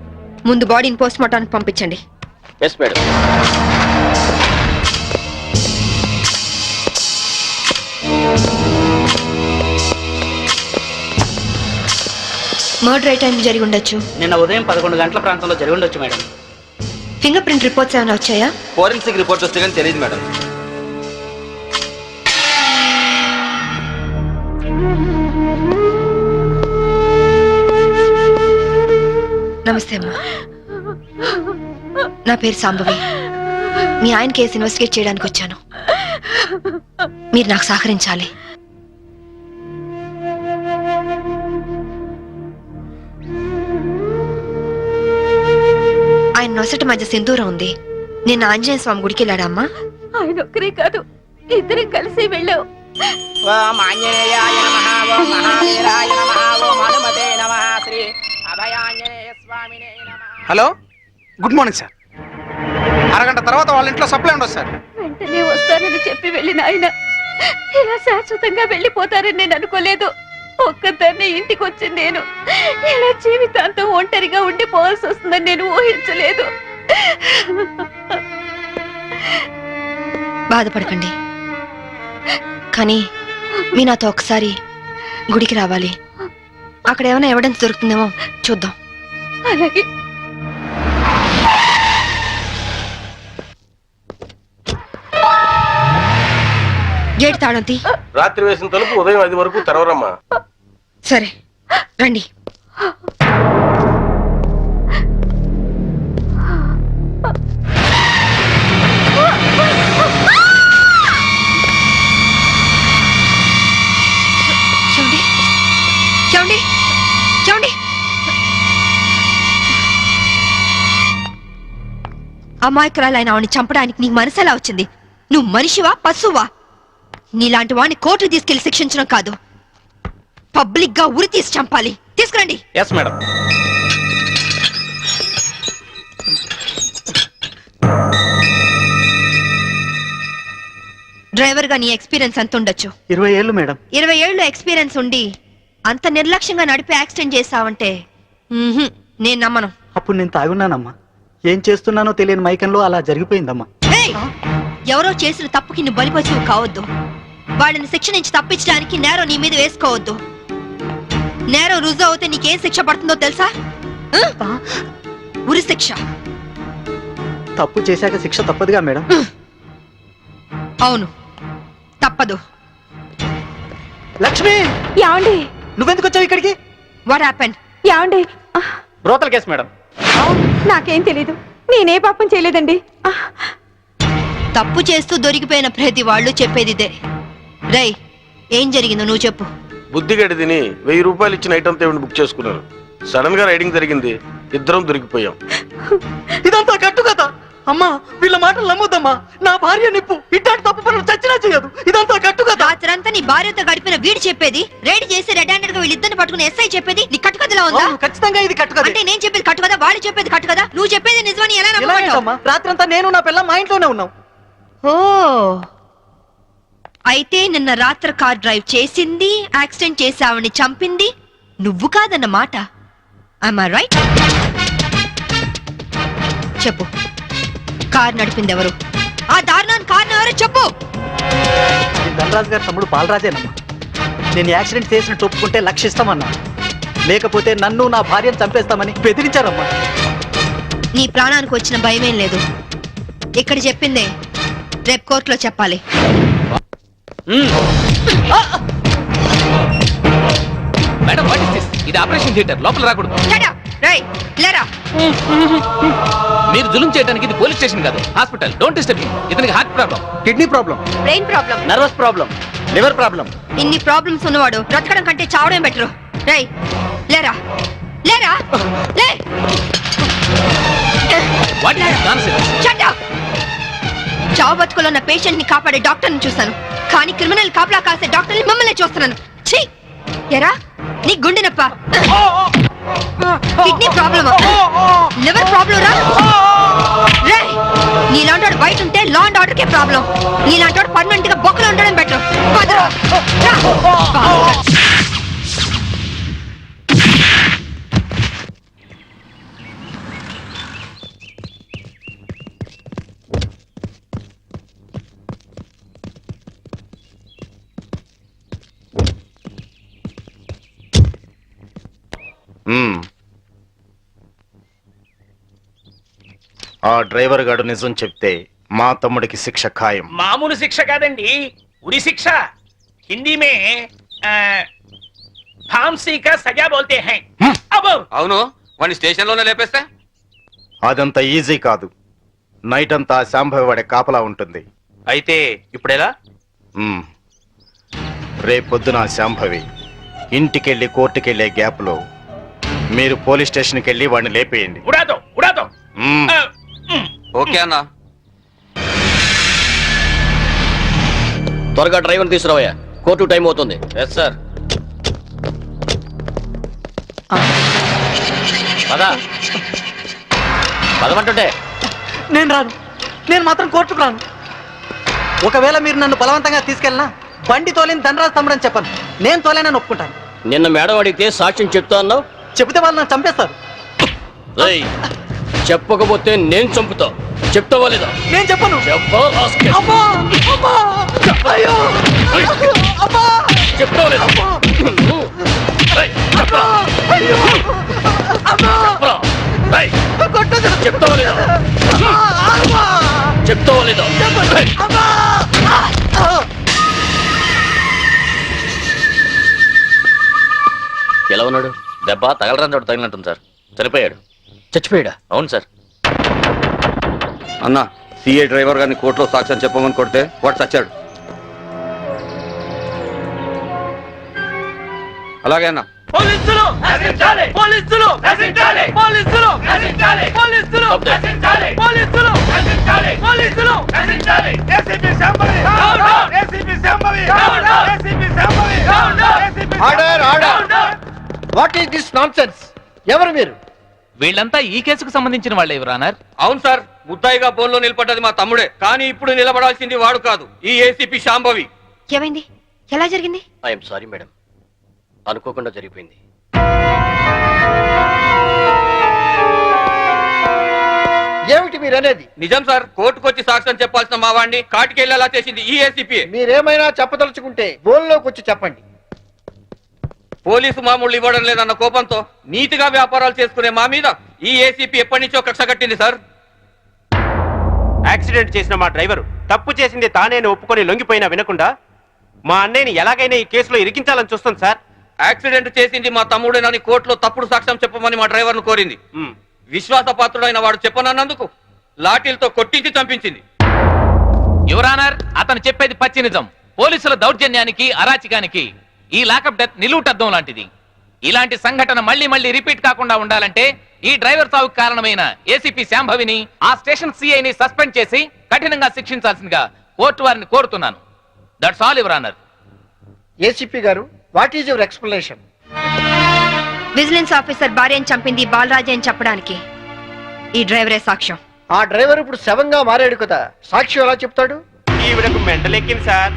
Speaker 5: ముందు బాడీని పోస్ట్ మార్టానికి పంపించండి.
Speaker 3: Yes madam.
Speaker 5: మర్డర్ ఏ టైం జరిగి ఉండొచ్చు?
Speaker 4: నిన్న ఉదయం 11 గంటల ప్రాంతంలో జరిగి ఉండొచ్చు మేడం.
Speaker 5: ఫింగర్ ప్రింట్ రిపోర్ట్స్ ఏమైనా వచ్చాయా?
Speaker 10: ఫోరెన్సిక్ రిపోర్ట్ వస్తే కానీ తెలియదు మేడం.
Speaker 5: నమస్తే అమ్మా. నా పేరు సాంబవి. మీ ఆయన కేసు ఇన్వెస్టిగేట్ చేయడానికి వచ్చాను. మీరు నాకు సహకరించాలి. ఆయన నొసటి మధ్య సింధూరం ఉంది. నిన్న ఆంజనేయ స్వామి గుడికి వెళ్ళాడమ్మా.
Speaker 7: ఆయన ఒక్కరే కాదు, ఇద్దరం కలిసి వెళ్ళావు.
Speaker 6: ఓం ఆంజనేయాయ నమః, ఓం మహావీరాయ నమః, ఓం హనుమతే నమః, శ్రీ అభయాంజనేయ స్వామినే నమః.
Speaker 11: Hello, good morning sir. అరగంట తర్వాత వాళ్ళ ఇంట్లో సప్లై ఉండదు సార్.
Speaker 7: వెంటనే వస్తానని చెప్పి వెళ్ళిన ఆయన ఇలా శాశ్వతంగా వెళ్ళిపోతారని నేను అనుకోలేదు. ఒక్కదాన్ని ఇంటికి వచ్చి నేను ఇలా జీవితాంతం ఒంటరిగా ఉండిపోవాల్సి వస్తుందని నేను ఊహించలేదు.
Speaker 5: బాధపడకండి, కానీ మీ నాతో ఒకసారి గుడికి రావాలి. అక్కడ ఏమైనా ఎవిడెన్స్ దొరుకుతుందేమో చూద్దాం.
Speaker 7: అలాగే.
Speaker 5: గేట్ తాళం తీ.
Speaker 3: రాత్రి వేసిన తలుపు ఉదయం 5 వరకు తెరవరమ్మా.
Speaker 5: సరే రండి. చూడండి చూడండి చూడండి. అమాయకురాలైన ఆవిని చంపడానికి నీకు మనసు ఎలా వచ్చింది? నువ్వు మనిషివా పశువా? నీలాంటి వాడిని కోర్టు తీసుకెళ్లి శిక్షించడం కాదు, పబ్లిక్ గా ఉరి తీసి చంపాలి. తీసుకురండి.
Speaker 11: Yes madam.
Speaker 5: డ్రైవర్ గా నీ ఎక్స్పీరియన్స్ ఎంత ఉండొచ్చు?
Speaker 4: 20 ఏళ్ళు మేడం.
Speaker 5: 20 ఏళ్ళు ఎక్స్పీరియన్స్ ఉండి అంత నిర్లక్ష్యంగా నడిపి యాక్సిడెంట్ చేసావంటే నేను నమ్మను.
Speaker 4: అప్పుడు నేను తాగున్నానమ్మా. ఏం చేస్తున్నానో తెలియని మైకంలో అలా జరిగిపోయిందమ్మా.
Speaker 5: ఏయ్! ఎవరో చేసిన తప్పుకి నువ్వు బలిపశువు కావద్దు. వాళ్ళని శిక్ష నుంచి తప్పించడానికి నేరం నీ మీద వేసుకోవద్దు. నేరం రుజువు అవుతే నీకేం శిక్ష పడుతుందో తెలుసా? ఉరి శిక్ష.
Speaker 4: తప్పు చేశాక శిక్ష తప్పదుగా మేడం.
Speaker 5: అవును, తప్పదు.
Speaker 4: లక్ష్మి,
Speaker 7: యాండి
Speaker 4: నువ్వెందుకు వచ్చావు ఇక్కడికి?
Speaker 5: What happened?
Speaker 7: యాండి
Speaker 11: బ్రోతల్ కేసు మేడం.
Speaker 7: నాకేం తెలీదు, నేనే పాపం చేయలేదండి.
Speaker 5: తప్పు చేస్తూ దొరికిపోయిన ప్రతి వాళ్ళు చెప్పేది ఇదే. రై, ఏం జరిగిందో నువ్వు చెప్పు.
Speaker 1: బుద్ధిగడి తిని 1000 రూపాయలు ఇచ్చిన ఐటమ్ తేవిని బుక్ చేసుకున్నారు. సడన్ గా రైడింగ్ జరిగింది, ఇద్దరం దొరికిపోయాం.
Speaker 4: ఇదంతా కట్టు కదా అమ్మా. వీళ్ళ మాటలు నమ్మొద్దమ్మా. నా భార్య నిప్పు ఇట్లాంటి తప్పు పనులు చచ్చినా చేయదు. ఇదంతా కట్టు కదా.
Speaker 5: రాత్రంతా నీ భార్యతో గడిపిన వీడు చెప్పేది, రైడ్ చేసి రెడ్ హ్యాండెడ్ గా వీళ్ళిద్దరిని పట్టుకుని ఎస్ఐ చెప్పేది నీ కట్టుకథలా ఉందా?
Speaker 4: ఖచ్చితంగా ఇది కట్టు కదా.
Speaker 5: అంటే నేను చెప్పేది కట్టు కదా, వాళ్ళు చెప్పేది కట్టు కదా. నువ్వు చెప్పేది నిజమని ఎలా నమ్మమంటావు?
Speaker 4: రాత్రంతా నేను నా పిల్ల మా ఇంట్లోనే ఉన్నాం.
Speaker 5: ఓ, అయితే నిన్న రాత్రి కార్ డ్రైవ్ చేసింది, యాక్సిడెంట్ చేసావని చంపింది నువ్వు కాదన్నమాట. I right? చెప్పు, కార్ నడిపింది ఎవరు? ఆ దారుణాన్ని కారణం ఎవరో చెప్పు.
Speaker 4: ధనరాజు గారి తమ్ముడు బాలరాజేనమ్మా. నేను యాక్సిడెంట్ చేసినట్టు ఒప్పుకుంటే లక్షిస్తామన్నా, లేకపోతే నన్ను నా భార్యను చంపేస్తామని బెదిరించారమ్మా.
Speaker 5: నీ ప్రాణానికి వచ్చిన భయమేం లేదు. ఇక్కడ చెప్పిందే రేపు కోర్టులో చెప్పాలి.
Speaker 2: Madam, what is this? ఇది ఆపరేషన్ థియేటర్, లోపల రాకూడదు.
Speaker 5: Shut up! రేయ్, లేరా.
Speaker 2: మీరు జులుం చేయడానికి ఇది పోలీస్ స్టేషన్ కాదు, హాస్పిటల్. Don't disturb him. ఇతనికి heart problem,
Speaker 4: kidney problem,
Speaker 5: brain problem,
Speaker 4: nervous problem, liver problem.
Speaker 5: ఇన్ని ప్రాబ్లమ్స్ ఉన్నవాడు బ్రతకడం కంటే చావడం బెటరు. రేయ్, లేరా, లేరా, లే.
Speaker 2: What is this nonsense?
Speaker 5: Shut up! చావు బతుకులో ఉన్న పేషెంట్ ని కాపాడే డాక్టర్ ని చూశాను, కానీ క్రిమినల్ కాపలా కాసే డాక్టర్ ని మిమ్మల్ని చూస్తున్నాను. ఛీ! ఎరా, నీ గుండె నొప్ప, కిడ్నీ ప్రాబ్లమ్, లివర్ ప్రాబ్లం రా. రేయ్, నీలాంటి బయట ఉంటే law and order K problem. నీలాంటి పర్మనెంట్ గా బొక్కలు ఉండడం బెటర్.
Speaker 10: ఆ డ్రైవర్ గాడు నిజం చెప్తే మా తమ్ముడికి శిక్ష ఖాయం.
Speaker 1: మామూలు శిక్ష కాదండి, ఉరి శిక్ష. హిందీ మే फांसी का सजा बोलते हैं. अब
Speaker 2: అవును, వాడిని స్టేషన్ లోనే లేపేస్తే?
Speaker 10: అదంత ఈజీ కాదు. నైట్ అంతా శాంభవి వాడే కాపలా ఉంటుంది.
Speaker 2: అయితే ఇప్పుడెలా?
Speaker 10: రేపొద్దున శాంభవి ఇంటికెళ్ళి కోర్టుకెళ్లే గ్యాప్ లో మీరు పోలీస్ స్టేషన్కి వెళ్ళి వాడిని లేపేయండి.
Speaker 1: उड़ा दो, उड़ा दो.
Speaker 2: ఓకే అన్నా.
Speaker 3: త్వరగా డ్రైవర్ తీసుకురావయ్యా, కోర్టు టైం అవుతుంది. Yes sir. పదా పదమంటుంటే.
Speaker 4: నేను రాను, నేను మాత్రం కోర్టుకు రాను. ఒకవేళ మీరు నన్ను బలవంతంగా తీసుకెళ్ళినా బండి తోలేని ధనరాజు తమ్ముడు అని చెప్పను. నేను తోలేనని ఒప్పుకుంటాను.
Speaker 3: నిన్న మేడం అడిగితే సాక్ష్యం చెప్తా అన్నావు.
Speaker 4: చెబితే వాళ్ళు నన్ను చంపేస్తారు.
Speaker 3: చెప్పకపోతే నేను చంపుతా. చెప్తావా లేదా?
Speaker 4: నేను చెప్పను.
Speaker 3: చెప్తావా లేదా? చెప్తావా లేదా? చెప్తావా లేదా? ఎలా ఉన్నాడు? దెబ్బ తగలరాని చోట తగిలినట్టుంది సార్. చనిపోయాడు. చచ్చిపోయాడా? అవును సార్.
Speaker 2: అన్నా, సిఏ డ్రైవర్ గారిని కోర్టులో సాక్ష్యం చెప్పమని కొడితే వాడు చచ్చాడు. అలాగే అన్నా.
Speaker 1: పోలీసులు నశించాలి పోలీసులు నశించాలి పోలీసులు నశించాలి పోలీసులు నశించాలి పోలీసులు నశించాలి పోలీసులు నశించాలి ACP Shambhavi ACP Shambhavi ACP Shambhavi
Speaker 11: order order what is this nonsense? ఎవరు మీరు?
Speaker 2: వీళ్ళంతా ఈ కేసుకు సంబంధించిన వాళ్ళే యువర్ ఆనర్.
Speaker 1: అవును సార్, ముద్దాయిగా బోన్లో నిలబడ్డది మా తమ్ముడే, కానీ ఇప్పుడు నిలబడాల్సింది వాడు కాదు, ఈ ఏసీపీ శాంభవి.
Speaker 5: ఏమైంది? ఎలా జరిగింది?
Speaker 3: ఐఎమ్ సారీ మేడం, అనుకోకుండా జరిగిపోయింది.
Speaker 11: ఏమిటి మీరు అనేది?
Speaker 1: నిజం సార్, కోర్టుకు వచ్చి సాక్ష్యం చెప్పాల్సిన మా వాడిని కాటికెళ్ళేలా చేసింది ఈ ఏసీపీ.
Speaker 11: మీరేమైనా చెప్పదలుచుకుంటే బోల్లోకి వచ్చి చెప్పండి.
Speaker 1: పోలీసు మామూలు ఇవ్వడం లేదన్న కోపంతో నీతిగా వ్యాపారాలు చేసుకునే మా మీద ఈ ఏసీపీ ఎప్పటి నుంచో కక్ష కట్టింది సార్.
Speaker 12: యాక్సిడెంట్ చేసిన మా డ్రైవర్ తప్పు చేసింది తానేని ఒప్పుకొని లొంగిపోయినా వినకుండా మా అన్నయ్యని ఎలాగైనా ఈ కేసులో ఇరికించాలని చూస్తాం సార్.
Speaker 1: యాక్సిడెంట్ చేసింది మా తమ్ముడేనని కోర్టులో తప్పుడు సాక్ష్యం చెప్పమని మా డ్రైవర్ ను కోరింది. విశ్వాసపాత్రుడైన వాడు చెప్పనన్నందుకు లాఠీలతో కొట్టించి చంపించింది.
Speaker 2: యువర్ ఆనర్, అతను చెప్పేది పచ్చి నిజం. పోలీసుల దౌర్జన్యానికి అరాచకానికి ఈ లాకప్ డెత్ నిలువుటద్దం లాంటిది. ఇలాంటి సంఘటన మళ్ళీ మళ్ళీ రిపీట్ కాకుండా ఉండాలంటే ఈ డ్రైవర్ సావుకు కారణమైన ఏసీపీ శాంభవిని, ఆ స్టేషన్ సిఐని సస్పెండ్ చేసి కఠినంగా శిక్షించాల్సిందిగా కోర్టు వారిని కోరుతున్నాను. That's all your honour.
Speaker 11: ACP గారు, what is your explanation?
Speaker 5: Vigilance officer భార్యను చంపింది బాలరాజే అని చెప్పడానికి ఈ డ్రైవరే సాక్ష్యం.
Speaker 11: ఆ డ్రైవర్ ఇప్పుడు శవంగా మారాడు కదా, సాక్షి ఎలా చెప్తాడు?
Speaker 12: ఈవిడకు మెంటలెక్కింది సార్.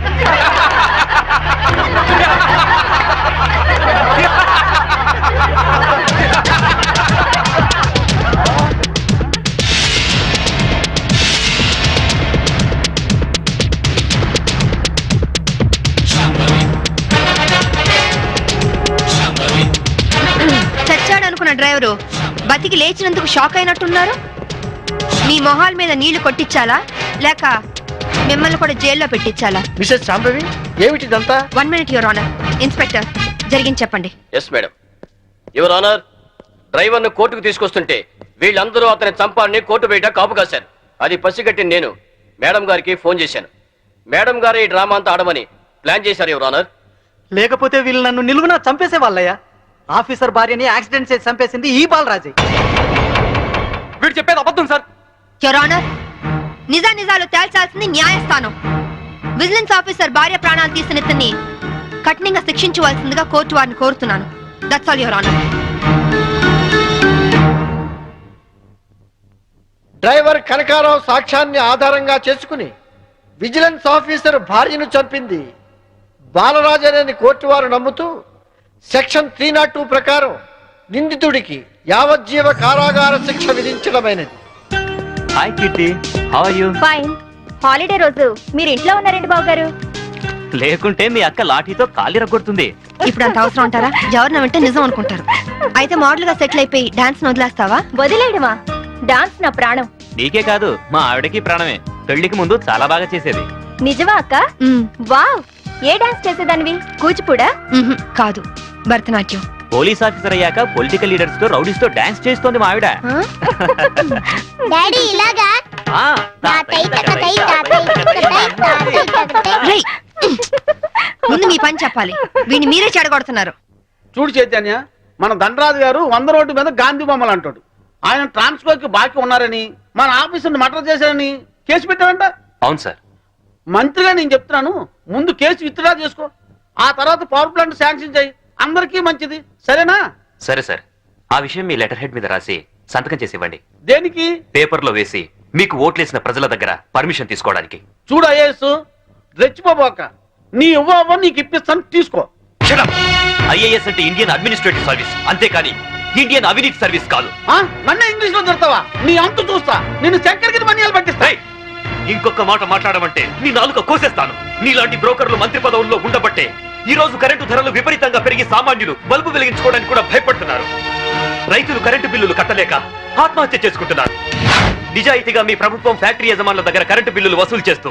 Speaker 5: చచ్చాడనుకున్న డ్రైవరు బతికి లేచినందుకు షాక్ అయినట్టున్నారు. మీ మొహాల మీద నీళ్లు కొట్టించాలా లేక మిమ్మల్ని కూడా జైల్లో పెట్టించాలా?
Speaker 11: మిసెస్ శాంభవి, ఏమిటిదంతా?
Speaker 5: 1 minute యువర్ ఆనర్. ఇన్స్పెక్టర్, జరిగింది చెప్పండి.
Speaker 3: Yes madam. Your honour, driver ను కోర్టుకు తీసుకొస్తుంటే వీళ్ళందరూ అతని చంపాలని కోర్టు బయట కాపు కాశారు. అది పసిగట్టిన నేను మేడం గారికి ఫోన్ చేశాను. మేడం గారు ఈ డ్రామా అంతా ఆడమని ప్లాన్ చేశారు యువర్ ఆనర్.
Speaker 4: లేకపోతే వీళ్ళు నన్ను నిలువున చంపేసే వాళ్ళయ్యా. ఆఫీసర్ భార్యని యాక్సిడెంట్ చేసి చంపేసింది ఈ బాలరాజే.
Speaker 1: వీడు చెప్పేది అబద్ధం సార్.
Speaker 5: యువర్ ఆనర్, నిజాలు తేల్చాల్సింది న్యాయస్థానం. విజిలెన్స్ ఆఫీసర్ భార్య ప్రాణాలు తీసిన ఇతన్ని కఠినంగా శిక్షించవలసిందిగా కోర్టు వారిని కోరుతున్నాను. That's all your honour.
Speaker 11: Driver Kanakarao సాక్ష్యాన్ని ఆధారంగా చేసుకుని విజిలెన్స్ ఆఫీసర్ భార్యను చంపింది బాలరాజనేని కోర్టు వారు నమ్ముతూ సెక్షన్ 302 ప్రకారం నిందితుడికి యావజ్జీవ కారాగార శిక్ష విధించడమైనది.
Speaker 8: Hi Kitty, how are you?
Speaker 7: Fine. Holiday రోజు మీరు ఇంట్లో ఉన్నారండి బాబు గారు.
Speaker 8: లేకుంటే మీ అక్క లాఠీతో కాలి రగొడుతుంది.
Speaker 5: ఇప్పుడు అంత అవసరం అంటారా? ఎవరిన వింటే నిజం అనుకుంటారు. అయితే మోడల్ గా సెటిల్ అయిపోయి డాన్స్ వదిలేస్తావా?
Speaker 7: వదిలేయడమా? డాన్స్ నా ప్రాణం.
Speaker 8: నీకే కాదు, మా ఆవిడకి ప్రాణమే. పెళ్లికి ముందు చాలా బాగా చేసేది.
Speaker 7: నిజమా అక్క? వావ్, ఏ డాన్స్ చేసేదానివి? కూచిపూడా?
Speaker 5: కాదు, భరతనాట్యం.
Speaker 8: పోలీస్ ఆఫీసర్ అయ్యాక పొలిటికల్ లీడర్స్ తో రౌడీస్ తో డాన్స్ చేస్తోంది మా ఆవిడ.
Speaker 9: డాడీ ఇలాగా
Speaker 8: ఆ,
Speaker 5: రేయ్, ముందు మీ పని చెప్పాలి. వీడిని మీరే చెడగొడుతున్నారు.
Speaker 6: చూడు చైతన్య, మన దండరాజు గారు 100 రోడ్డు మీద గాంధీ బొమ్మలు అంటాడు. ఆయన ట్రాన్స్ఫర్ కి బాకీ ఉన్నారని, మన ఆఫీసుని మర్డర్ చేశారని కేసు పెట్టారంట.
Speaker 8: అవును సార్.
Speaker 6: మంత్రిగా నేను చెప్తున్నాను, ముందు కేసు విత్డ్రా చేసుకో, ఆ తర్వాత పవర్ ప్లాంట్ శాంక్షన్ చేయి. అందరికీ మంచిది, సరేనా?
Speaker 8: సరే సార్, ఆ విషయం మీ లెటర్ హెడ్ మీద రాసి సంతకం చేసి ఇవ్వండి.
Speaker 6: దేనికి?
Speaker 8: పేపర్లో వేసి మీకు ఓట్లేసిన ప్రజల దగ్గర పర్మిషన్ తీసుకోవడానికి.
Speaker 6: చూడు ఐఏఎస్, రెచ్చిపోబోక, నీ ఇవ్వ నీకు ఇప్పిస్తాను, తీసుకో.
Speaker 8: ఐఏఎస్ అంటే ఇండియన్ అడ్మినిస్ట్రేటివ్ సర్వీస్, అంతేకాని ఇండియన్ అవినీతి సర్వీస్ కాదు.
Speaker 6: నన్ను ఇంగ్లీష్ లో తిడతావా? నీ అంతు చూస్తా, నిన్ను చక్కెరకి మనియాలు పట్టిస్తాయి.
Speaker 8: ఇంకొక మాట మాట్లాడమంటే నీ నాలుక కోసేస్తాను. నీలాంటి బ్రోకర్లు మంత్రి పదవుల్లో ఉండబట్టే ఈ రోజు కరెంటు ధరలు విపరీతంగా పెరిగి సామాన్యులు బల్బు వెలిగించుకోవడానికి కూడా భయపడుతున్నారు. రైతులు కరెంటు బిల్లులు కట్టలేక ఆత్మహత్య చేసుకుంటున్నారు. నిజాయితీగా మీ ప్రభుత్వం ఫ్యాక్టరీ యజమానుల దగ్గర కరెంటు బిల్లులు వసూలు చేస్తూ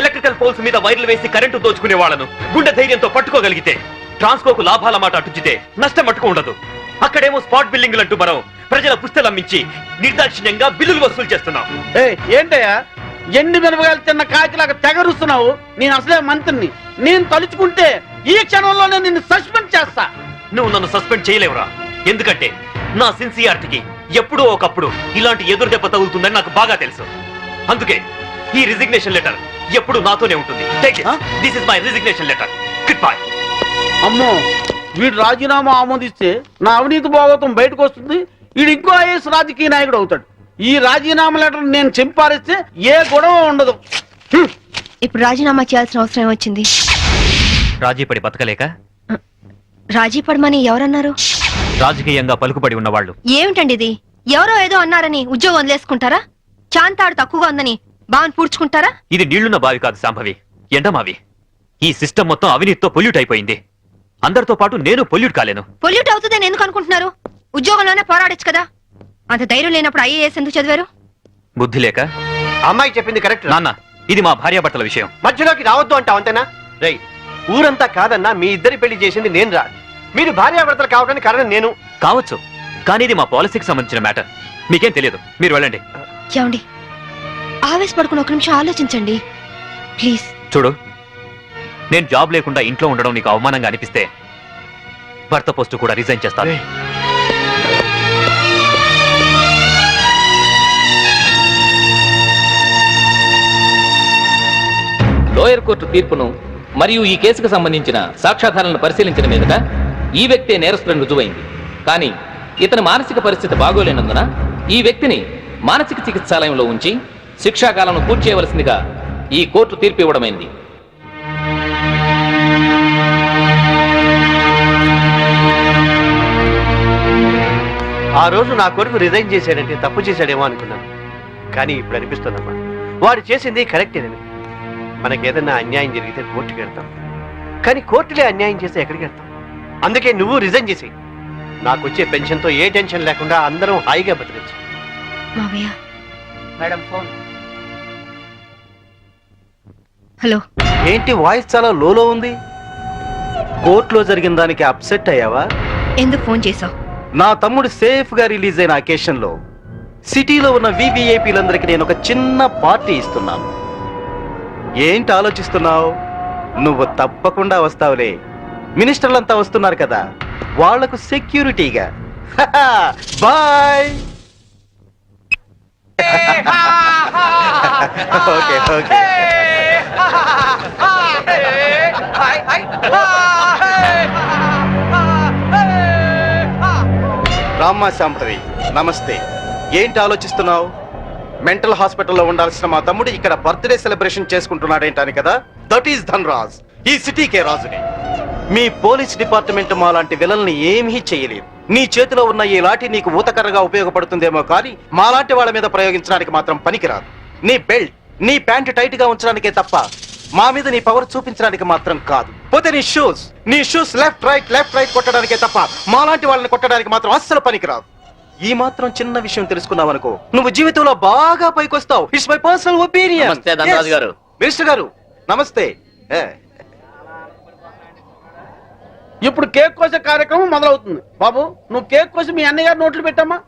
Speaker 8: ఎలక్ట్రికల్ పోల్స్ మీద వైర్లు వేసి కరెంటు దోచుకునే వాళ్లను గుండె ధైర్యంతో పట్టుకోగలిగితే ట్రాన్స్కోకు లాభాల మాట అటుచితే నష్టం మట్టుకు ఉండదు. అక్కడేమో స్పాట్ బిల్లింగ్లు అంటూ మనం ప్రజల పుస్తలమ్మించి నిర్దాక్షిణ్యంగా బిల్లులు వసూలు చేస్తున్నాం.
Speaker 6: ఏంటయ్యా ఎండి మిరపకాయలు తిన్న కాకిలాగా తెగరుస్తున్నావు? నేను అసలే మంత్రిని, నేను తలుచుకుంటే ఈ క్షణంలోనే నిన్ను సస్పెండ్ చేస్తా.
Speaker 8: నువ్వు నన్ను సస్పెండ్ చేయలేవురా. ఎందుకంటే నా సిన్సియారిటీకి ఎప్పుడో ఒకప్పుడు ఇలాంటి ఎదురు దెబ్బ తగులుతుందని నాకు బాగా తెలుసు. అందుకే ఈ రిజిగ్నేషన్ లెటర్ ఎప్పుడు నాతోనే ఉంటుంది. This is my resignation letter. Good bye.
Speaker 6: అమ్మో, వీడు రాజీనామా ఆమోదిస్తే నా అవినీతి భాగవతం బయటకు వస్తుంది. వీడు ఇంకో ఐఎస్ రాజకీయ నాయకుడు అవుతాడు. ఈ రాజీనామా లెటర్ నేను చింపారిస్తే ఏ గొడవ ఉండదు.
Speaker 5: ఇప్పుడు రాజీనామా చేయాల్సిన అవసరం వచ్చింది.
Speaker 8: రాజీపడి బతకలేక
Speaker 5: రాజీ పడమని ఎవరన్నారు?
Speaker 8: రాజకీయంగా పలుకుబడి ఉన్నవాళ్ళు.
Speaker 5: ఏమిటండి ఇది? ఎవరో ఏదో అన్నారని ఉద్యోగం వదిలేసుకుంటారా? చాంతాడు తక్కువగా ఉందని బావని పూడ్చుకుంటారా?
Speaker 8: ఇది నీళ్లున్న బావి కాదు శాంభవి, ఎండమావి. ఈ సిస్టమ్ మొత్తం అవినీతితో పొల్యూట్ అయిపోయింది. అందరితో పాటు నేను పొల్యూట్ కాలేను.
Speaker 5: పొల్యూట్ అవుతుందని ఎందుకు అనుకుంటున్నారు? ఉద్యోగంలోనే పోరాడొచ్చు కదా. అంత ధైర్యం లేనప్పుడు ఐఏఎస్ ఎందుకు చదివారు?
Speaker 8: బుద్ధి లేక.
Speaker 12: అమ్మాయి చెప్పింది కరెక్ట్.
Speaker 8: నాన్న, ఇది మా భార్యాభర్తల విషయం.
Speaker 12: మధ్యలోకి రావద్దు అంటావు అంతేనా? రై, ఊరంతా కాదన్నా మీ ఇద్దరి పెళ్లి చేసింది నేను రా. మీరు భార్యాభర్తలు కావడానికి కారణం నేను
Speaker 8: కావచ్చు, కానీ ఇది మా పాలసీకి సంబంధించిన మ్యాటర్. మీకేం తెలియదు, మీరు వెళ్ళండి.
Speaker 5: ఏమండి, ఆవేశపడుకుని ఒక నిమిషం ఆలోచించండి ప్లీజ్.
Speaker 8: చూడు, నేను జాబ్ లేకుండా ఇంట్లో ఉండడం నీకు అవమానంగా అనిపిస్తే భర్త పోస్టు కూడా రిజైన్ చేస్తాను.
Speaker 2: లోయర్ కోర్టు తీర్పును మరియు ఈ కేసుకు సంబంధించిన సాక్ష్యాధారాలను పరిశీలించిన మీదట ఈ వ్యక్తే నేరస్తులను రుజువైంది. కానీ ఇతని మానసిక పరిస్థితి బాగోలేనందున ఈ వ్యక్తిని మానసిక చికిత్సాలయంలో ఉంచి శిక్షాకాలను పూర్తి చేయవలసిందిగా ఈ కోర్టు తీర్పు ఇవ్వడమైంది.
Speaker 12: ఆ రోజు నా కొడుకు రిజైన్ చేశాడంటే తప్పు చేశాడేమో అనుకున్నాను. కానీ ఇప్పుడు అనిపిస్తుందమ్మా, వాడు చేసింది కరెక్టేనని. మనకేదన్నా అన్యాయం జరిగితే కోర్టుకి వెళ్తాం, కానీ కోర్టులే అన్యాయం చేస్తే ఎక్కడికి వెళ్తాం? అందుకే నువ్వు రిజైన్ చేసి నాకు వచ్చే పెన్షన్తో ఏ టెన్షన్ లేకుండా అందరం హాయిగా బతకచ్చు.
Speaker 5: మావయ్య.
Speaker 6: Madam phone.
Speaker 5: హలో.
Speaker 10: ఏంటి వాయిస్ చాలా లోలో ఉంది? కోర్టులో జరిగిన దానికి అప్సెట్ అయ్యావా?
Speaker 5: ఎందుకు ఫోన్ చేసావు?
Speaker 10: నా తమ్ముడు సేఫ్ గా రిలీజ్ అయిన అకేషన్ లో సిటీలో ఉన్న వివిఐపీలందరికీ నేను ఒక చిన్న పార్టీ ఇస్తున్నాను. ఏంటి ఆలోచిస్తున్నావు? నువ్వు తప్పకుండా వస్తావులే. మినిస్టర్లంతా వస్తున్నారు కదా, వాళ్లకు సెక్యూరిటీగా. బాయ్. Okay okay. రామ్మా శాంభవి, నమస్తే. ఏంటి ఆలోచిస్తున్నావు? మెంటల్ హాస్పిటల్లో ఉండాల్సిన మా తమ్ముడు ఇక్కడ బర్త్డే సెలబ్రేషన్ చేసుకుంటున్నాడేంటని కదా. దట్ ఈస్ ధన్రాజ్, ఈ సిటీకే రాజుని. మీ పోలీస్ డిపార్ట్మెంట్ మా లాంటి విలన్ని ఏమీ చేయలేదు. నీ చేతిలో ఉన్న ఈ లాఠీ నీకు ఊతకర్రగా ఉపయోగపడుతుందేమో కానీ మాలాంటి వాళ్ళ మీద ప్రయోగించడానికి మాత్రం పనికిరాదు. నీ బెల్ట్, నీ ప్యాంటు టైట్ గా ఉంచడానికే తప్ప మా మీద నీ పవర్ చూపించడానికి మాత్రం కాదు. పోతే నీ షూస్ లెఫ్ట్ రైట్ కొట్టడానికే తప్ప మాలాంటి వాళ్ళని కొట్టడానికి మాత్రం అస్సలు పనికిరాదు. ఈ మాత్రం చిన్న విషయం తెలుసుకున్నావనుకో, నువ్వు జీవితంలో బాగా పైకొస్తావు. It's my personal opinion.
Speaker 3: నమస్తే ధనరాజు గారు.
Speaker 10: మినిస్టర్ గారు నమస్తే.
Speaker 6: ఇప్పుడు కేక్ కోసే కార్యక్రమం మొదలవుతుంది. బాబు, నువ్వు కేక్ కోసి మీ అన్నయ్య గారు నోట్లు పెట్టమ్మా.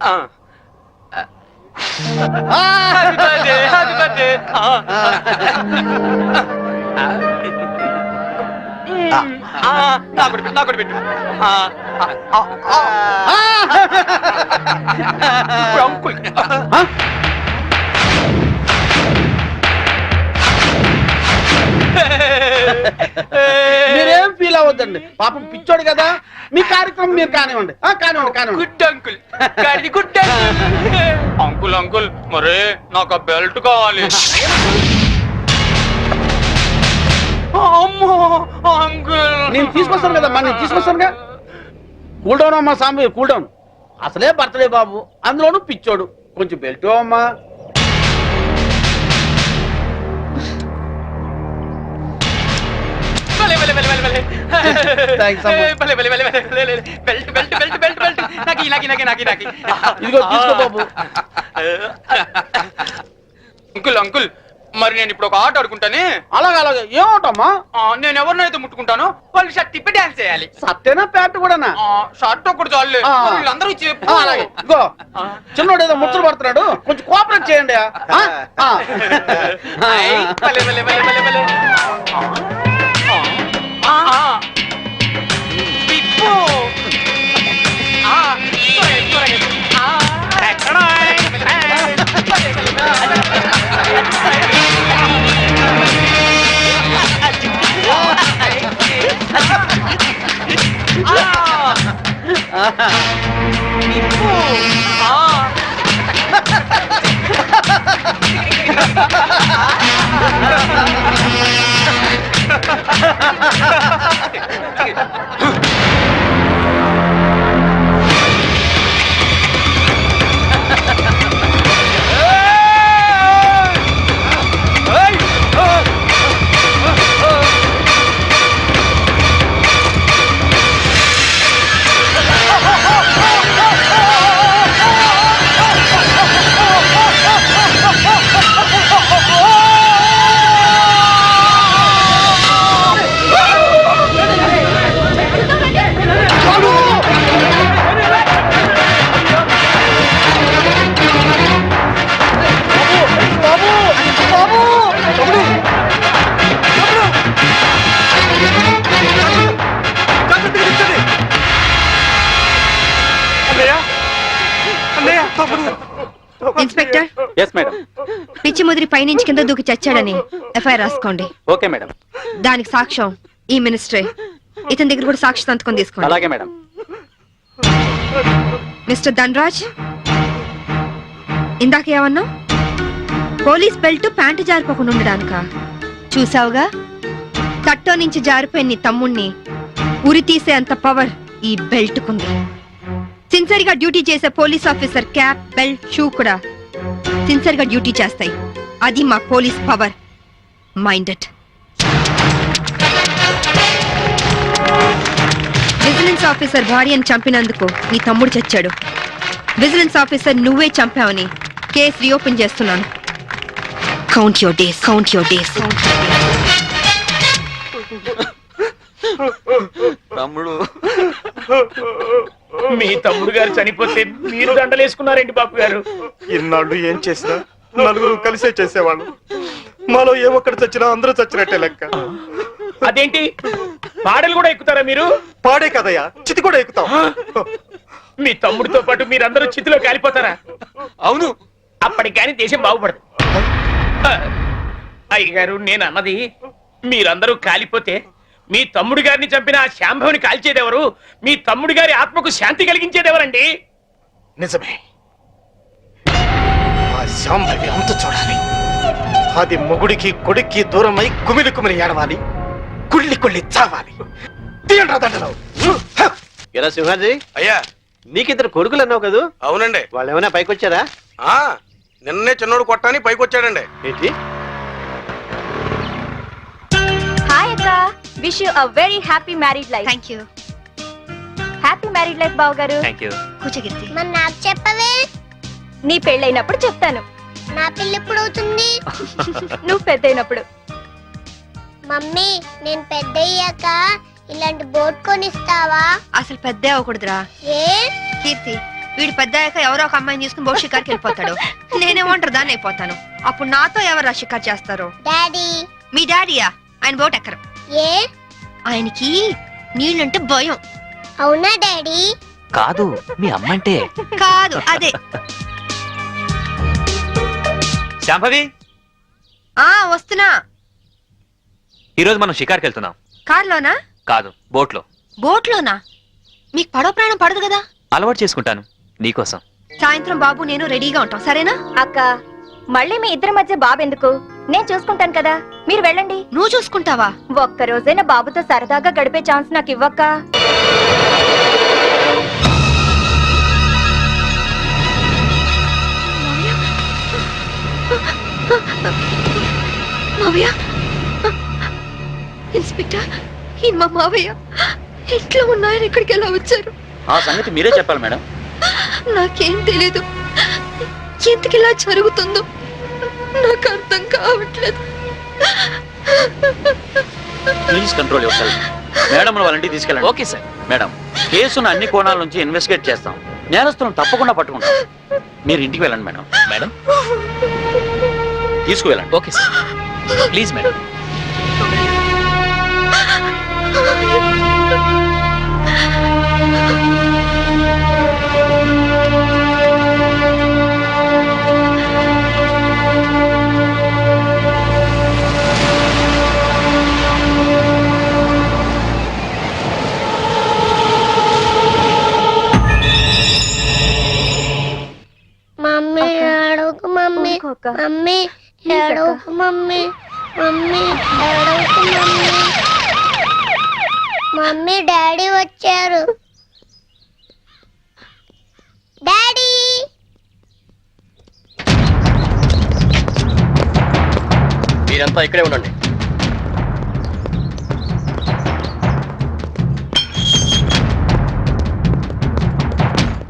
Speaker 6: మీరేం ఫీల్ అవ్వద్దండి, పాపం పిచ్చోడు కదా. మీ కార్యక్రమం మీరు కానివ్వండి. కానివ్వండి.
Speaker 1: గుడ్ అంకుల్, గాడి గుడ్ అంకుల్. అంకుల్ మరే నాకు ఆ బెల్ట్ కావాలి. అమ్మో అంకుల్,
Speaker 6: నేను తీసుకొస్తాను కదమ్మా, నేను తీసుకొస్తానుగా. కూల్ డౌన్ అమ్మా సాంబి, కూల్ డౌన్. అసలే బర్త్డే బాబు, అందులోనూ పిచ్చోడు. కొంచెం బెల్ట్ అమ్మా. ఇదిగో తీసుకో బాబు.
Speaker 1: అంకుల్ అంకుల్, మరి నేను ఇప్పుడు ఒక ఆట ఆడుకుంటానే.
Speaker 6: అలాగే ఏమవుతామా?
Speaker 1: నేను ఎవరినైతే ముట్టుకుంటాను వాళ్ళు షర్ట్ తిప్పి డాన్స్ చేయాలి.
Speaker 6: సత్తేనా ప్యాంట్ కూడానా?
Speaker 1: షర్ట్ ఒకటి చాలు, వీళ్ళందరూ చెప్పు.
Speaker 6: అలాగే. ఇగో చిన్నోడు ఏదో ముచ్చలు పడుతున్నాడు, కొంచెం కోఆపరేట్ చేయండి.
Speaker 5: Inspector,
Speaker 6: yes madam.
Speaker 5: పిచ్చి ముదిరి పైనుంచి కింద దూకి చచ్చాడని ఎఫ్ఐఆర్ రాసుకోండి.
Speaker 6: Okay madam.
Speaker 5: దానికి సాక్ష్యం ఈ మినిస్టరే. ఇతని దగ్గర కూడా సాక్షి సంతకం తీసుకోండి.
Speaker 6: అలాగే మేడం.
Speaker 5: మిస్టర్ ధనరాజ్, ఇందాక ఏమన్నా పోలీస్ బెల్ట్ ప్యాంటు జారిపోకుండా ఉండడానిక? చూసావుగా, తట్టో నుంచి జారిపోయిన నీ తమ్ముణ్ణి ఉరి తీసే అంత పవర్ ఈ బెల్ట్ కుంది. సిన్సియర్ గా డ్యూటీ చేసే police officer cap, belt, shoe కూడా సిన్సియర్ గా డ్యూటీ చేస్తాయి. అది మా police power. Minded. Vigilance officer భార్యను చంపినందుకు నీ తమ్ముడు చచ్చాడు. విజిలెన్స్ ఆఫీసర్ నువ్వే చంపావని కేసు రీఓపెన్ చేస్తున్నాను. Count your days, count your days.
Speaker 8: తమ్ముడు,
Speaker 1: మీ తమ్ముడు గారు చనిపోతే మీరు దండలేసుకున్నారేంటి బాబు గారు?
Speaker 10: ఇన్నాళ్ళు ఏం చేసినా నలుగురు కలిసే చేసేవాళ్ళు. మాలో ఏ ఒక్కడు చచ్చినా అందరూ చచ్చినట్టే లెక్క.
Speaker 1: అదేంటి, పాడలు కూడా ఎక్కుతారా మీరు?
Speaker 10: పాడే కదయ్యా, చితి కూడా ఎక్కుతాం.
Speaker 1: మీ తమ్ముడితో పాటు మీరందరూ చితిలో కాలిపోతారా?
Speaker 8: అవును.
Speaker 1: అప్పటికి కానీ దేశం బాగుపడదు. అయ్యగారు, నేను అన్నది మీరందరూ కాలిపోతే మీ తమ్ముడు గారిని చంపిన ఆ శాంభవిని కాల్చేదెవరు? మీ తమ్ముడు గారి ఆత్మకు శాంతి కలిగించేదెవరండి?
Speaker 10: నిజమే, ఆ శాంభవి అంతు చూడాలి. అది మొగుడికి కొడుక్కి దూరమై కుమిలి కుమిలి ఏడవాలి, కుళ్ళి కుళ్ళి చావాలి. తీయండి రా దండలు.
Speaker 12: ఎరా సింహాజీ,
Speaker 11: అయ్యా,
Speaker 12: నీకిద్దరు కొడుకులు అన్నావు కదా?
Speaker 11: అవునండి.
Speaker 12: వాళ్ళు ఏమైనా పైకి వచ్చారా?
Speaker 11: నిన్నే చిన్నోడు కొట్టాని పైకి వచ్చాడండి.
Speaker 12: ఏంటి?
Speaker 7: హాయ్ అక్క, wish you a very happy married life.
Speaker 5: Thank you.
Speaker 7: Happy married life బావ గారు.
Speaker 8: Thank you.
Speaker 5: కూర్చోగిర్తి.
Speaker 9: మరి నాకు చెప్పవే?
Speaker 7: నీ పెళ్ళైనప్పుడు చెప్తాను.
Speaker 9: నా పిల్ల ఎప్పుడు అవుతుంది?
Speaker 7: నువ్వు పెద్దయినప్పుడు.
Speaker 9: మమ్మీ, నేను పెద్ద అయ్యాక ఇలాంటి బోట్ కొనిస్తావా?
Speaker 5: అసలు పెద్ద అవ్వకూడదురా.
Speaker 9: ఏ?
Speaker 5: కీర్తి, వీడు పెద్ద అయ్యాక ఎవరో ఒక అమ్మాయిని తీసుకుని బోట్ షికార్కి వెళ్ళిపోతాడు. నేనేమంటారు దాన్ని అయిపోతాను. అప్పుడు నాతో ఎవరు షికార్ చేస్తారు?
Speaker 9: డాడీ.
Speaker 5: మీ డాడీయా? ఆయన బోట్ ఎక్కరు.
Speaker 9: ఏ?
Speaker 5: ఆయనకి నీళ్ళంటే భయం.
Speaker 9: అవునా డాడీ?
Speaker 8: కాదు, మీ అమ్మంటే.
Speaker 5: కాదు, అదే.
Speaker 8: శాంభవి,
Speaker 5: వస్తున్నా.
Speaker 8: ఈరోజు మనం షికార్కి వెళ్తున్నాం.
Speaker 5: కార్లోనా?
Speaker 8: కాదు, బోట్లో.
Speaker 5: బోట్లోనా? మీకు పడవ ప్రాణం పడదు కదా?
Speaker 8: అలవాటు చేసుకుంటాను నీకోసం.
Speaker 5: సాయంత్రం బాబు నేను రెడీగా ఉంటాం, సరేనా?
Speaker 7: అక్క, మళ్ళీ మీ ఇద్దరి మధ్య బాబు ఎందుకు? నేను చూసుకుంటాను కదా, మీరు వెళ్ళండి.
Speaker 5: నువ్వు చూసుకుంటావా?
Speaker 7: ఒక్క రోజైనా బాబుతో సరదాగా గడిపే ఛాన్స్ నాకు ఇవ్వక్క.
Speaker 5: మావయ్య, ఇన్స్పెక్టర్, ఈయన మా మావయ్య. ఇంట్లో ఉన్నాయని ఇక్కడికి ఎలా వచ్చారు?
Speaker 6: ఆ సంగతి మీరే చెప్పాలి మేడం.
Speaker 5: నాకేం తెలీదు. ఎందుకు ఇలా జరుగుతుందో నాకు అర్థం కావట్లేదు.
Speaker 6: Please control your self. Madam వాళ్ళ ఇంటికి తీసుకెళ్ళండి.
Speaker 8: Okay sir.
Speaker 6: మేడం, కేసును అన్ని కోణాల నుంచి ఇన్వెస్టిగేట్ చేస్తాం. నేరస్తులను తప్పకుండా పట్టుకుంటాం. మీరు ఇంటికి వెళ్ళండి మేడం.
Speaker 8: మేడం,
Speaker 6: తీసుకువెళ్ళండి.
Speaker 8: Okay sir. Please madam.
Speaker 7: అక్క
Speaker 9: మమ్మీ ఏడవకు మమ్మీ మమ్మీ ఏడవకు మమ్మీ మమ్మీ డాడీ వచ్చారు డాడీ
Speaker 3: మీరంతా ఇక్కడే ఉండండి.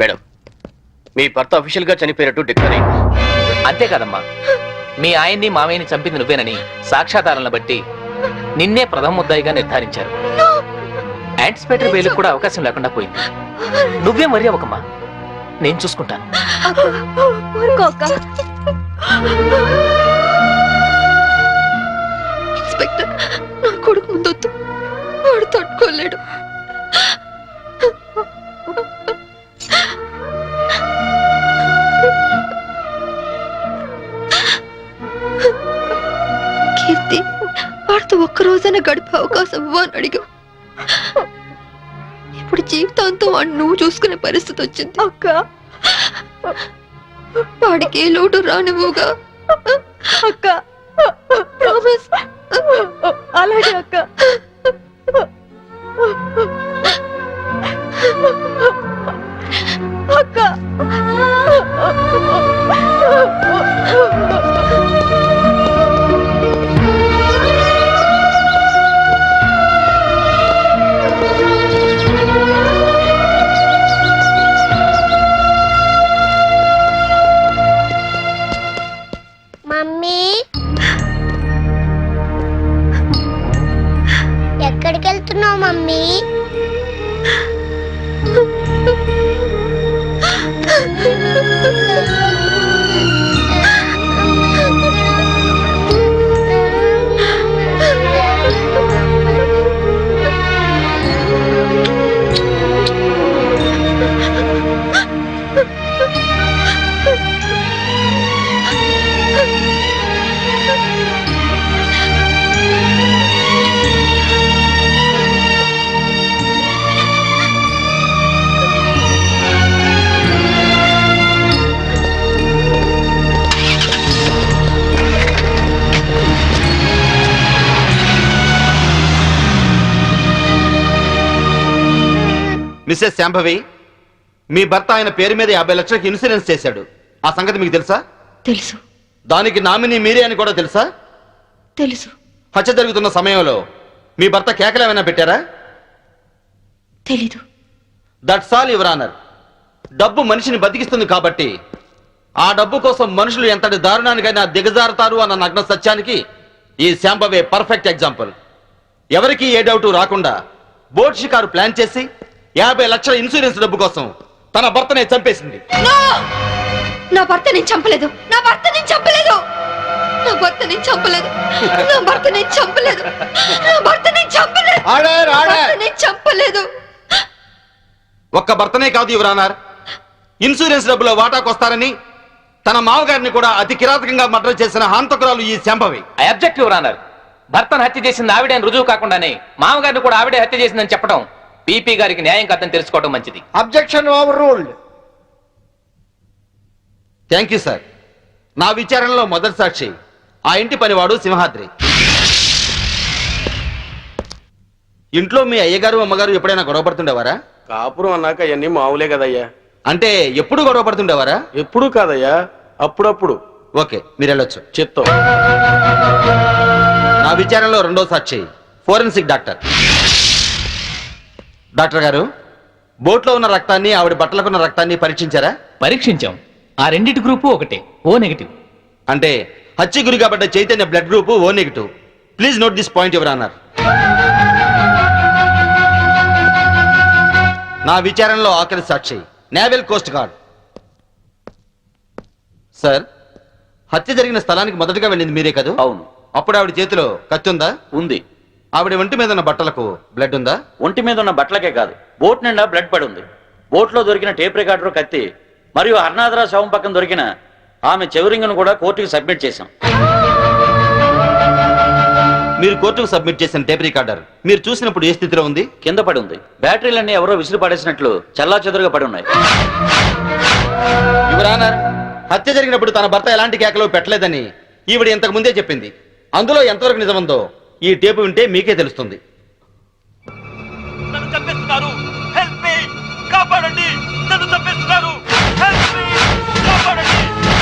Speaker 3: మేడం, మీ భర్త అఫీషియల్ గా చనిపోయినట్టు డిక్లేర్ అయింది.
Speaker 2: అంతే కదమ్మా, మీ ఆయన్ని మామయ్యని చంపింది నువ్వేనని సాక్ష్యాధారాలను బట్టి నిన్నే ప్రథమ ముద్దాయిగా నిర్ధారించారు. యాంటిసిపేటరీ బెయిల్ కూడా అవకాశం లేకుండా పోయింది. నువ్వే మరీ అవకమ్మా, నేను చూసుకుంటాను.
Speaker 5: ఇన్స్పెక్టర్, నా కొడుకు ముందొద్దు, వాడు తట్టుకోలేడు. కీర్తి, వాడితో ఒక్కరోజైనా గడిపే అవకాశం ఇవ్వని అడిగా. ఇప్పుడు జీవితాంతం వాడిని నువ్వు చూసుకునే పరిస్థితి వచ్చింది. అక్క, వాడికి ఏ లోటు రానివ్వుగా. అక్క, ప్రామిస్. అలాగే అక్క. అక్క,
Speaker 9: మమ్మీ ఎక్కడికి వెళ్తున్నావు మమ్మీ
Speaker 10: మిస్సెస్ శాంభవి, మీ భర్త ఆయన పేరు మీద 50 లక్షలకు ఇన్సూరెన్స్ చేశాడు. ఆ సంగతి మీకు తెలుసా?
Speaker 5: తెలుసు.
Speaker 10: దానికి నామినీ మీరే అని కూడా తెలుసా?
Speaker 5: తెలుసు.
Speaker 10: హత్య జరుగుతున్న సమయంలో మీ భర్త కేకలు ఏమైనా పెట్టారా?
Speaker 5: తెలీదు.
Speaker 10: That's all your honour. డబ్బు మనిషిని బతికిస్తుంది కాబట్టి ఆ డబ్బు కోసం మనుషులు ఎంతటి దారుణానికైనా దిగజారుతారు అన్న నగ్న సత్యానికి ఈ శాంభవే పర్ఫెక్ట్ ఎగ్జాంపుల్. ఎవరికి ఏ డౌట్ రాకుండా బోట్ షికారు ప్లాన్ చేసి 50 లక్షల ఇన్సూరెన్స్ డబ్బు కోసం తన భర్తనే చంపేసింది.
Speaker 5: నా భర్త నేను చంపలేదు. నా భర్త నేను చంపలేదు. నా భర్త నేను చంపలేదు. నా భర్త నేను చంపలేదు. నా భర్త నేను చంపలేదు. నేను చంపలేదు.
Speaker 10: ఒక్క భర్తనే కాదు యువర్ ఆనర్, ఇన్సూరెన్స్ డబ్బులో వాటాకొస్తారని తన మామగారిని కూడా అతి కిరాతకంగా మర్డర్ చేసిన హంతకురాలు ఈ Shambhavi.
Speaker 2: I object your honour. భర్తను హత్య చేసింది ఆవిడే అని రుజువు కాకుండానే మామగారిని కూడా ఆవిడే హత్య చేసిందని చెప్పడం పీపీ గారికి న్యాయం కాదని తెలుసుకోవడం మంచిది.
Speaker 6: Objection over ruled.
Speaker 10: Thank you sir. నా విచారణలో మొదటి సాక్షి ఆ ఇంటి పనివాడు సింహాద్రి. ఇంట్లో మీ అయ్యగారు అమ్మగారు ఎప్పుడైనా గొడవ పడుతుండేవారా?
Speaker 3: కాపురం అన్నాక అవన్నీ మామూలే కదయ్యా.
Speaker 10: అంటే ఎప్పుడు గొడవ పడుతుండేవారా?
Speaker 3: ఎప్పుడు కాదయ్యా, అప్పుడప్పుడు.
Speaker 10: ఓకే, మీరు వెళ్ళొచ్చు.
Speaker 3: చిత్తం.
Speaker 10: నా విచారణలో రెండో సాక్షి ఫోరెన్సిక్ డాక్టర్. డాక్టర్ గారు, బోట్లో ఉన్న రక్తాన్ని ఆవిడ బట్టలకున్న రక్తాన్ని పరీక్షించారా?
Speaker 2: పరీక్షించాం. ఆ రెండిటి గ్రూపు ఒకటే, ఓ నెగిటివ్.
Speaker 10: అంటే హత్య గురి కాబట్ట Chaitanya blood group O negative. Please note this point your honour. నా విచారణలో ఆఖరి సాక్షి నేవల్ కోస్ట్ గార్డ్. సార్, హత్య జరిగిన స్థలానికి మొదటగా వెళ్ళింది మీరే కదా?
Speaker 8: అవును.
Speaker 10: అప్పుడు ఆవిడ చేతిలో కత్తి ఉందా?
Speaker 8: ఉంది.
Speaker 10: ఆవిడ ఒంటి మీద ఉన్న బట్టలకు బ్లడ్ ఉందా?
Speaker 8: ఒంటి మీద ఉన్న బట్టలకే కాదు, బోట్ నిండా బ్లడ్ పడి ఉంది. బోట్ లో దొరికిన టేప్ రికార్డర్, కత్తి మరియు హర్నాథరా శవం పక్కన దొరికిన ఆమె చెవురింగ్ను కూడా కోర్టుకు సబ్మిట్ చేశాం.
Speaker 10: మీరు కోర్టుకు సబ్మిట్ చేసిన టేప్ రికార్డర్ మీరు చూసినప్పుడు ఏ స్థితిలో ఉంది?
Speaker 8: కింద పడి ఉంది. బ్యాటరీలన్నీ ఎవరో విసిరి పడేసినట్లు చల్లా చెదురుగా పడి ఉన్నాయి.
Speaker 10: యువర్ ఆనర్, హత్య జరిగినప్పుడు తన భర్త ఎలాంటి కేకలు పెట్టలేదని ఈవిడ ఇంతకు ముందే చెప్పింది. అందులో ఎంతవరకు నిజముందో ఈ టేపు వింటే మీకే తెలుస్తుంది.
Speaker 8: నన్ను చంపేస్తున్నారు, హెల్ప్ మీ, కాపాడండి, నన్ను చంపేస్తున్నారు, హెల్ప్ మీ, కాపాడండి,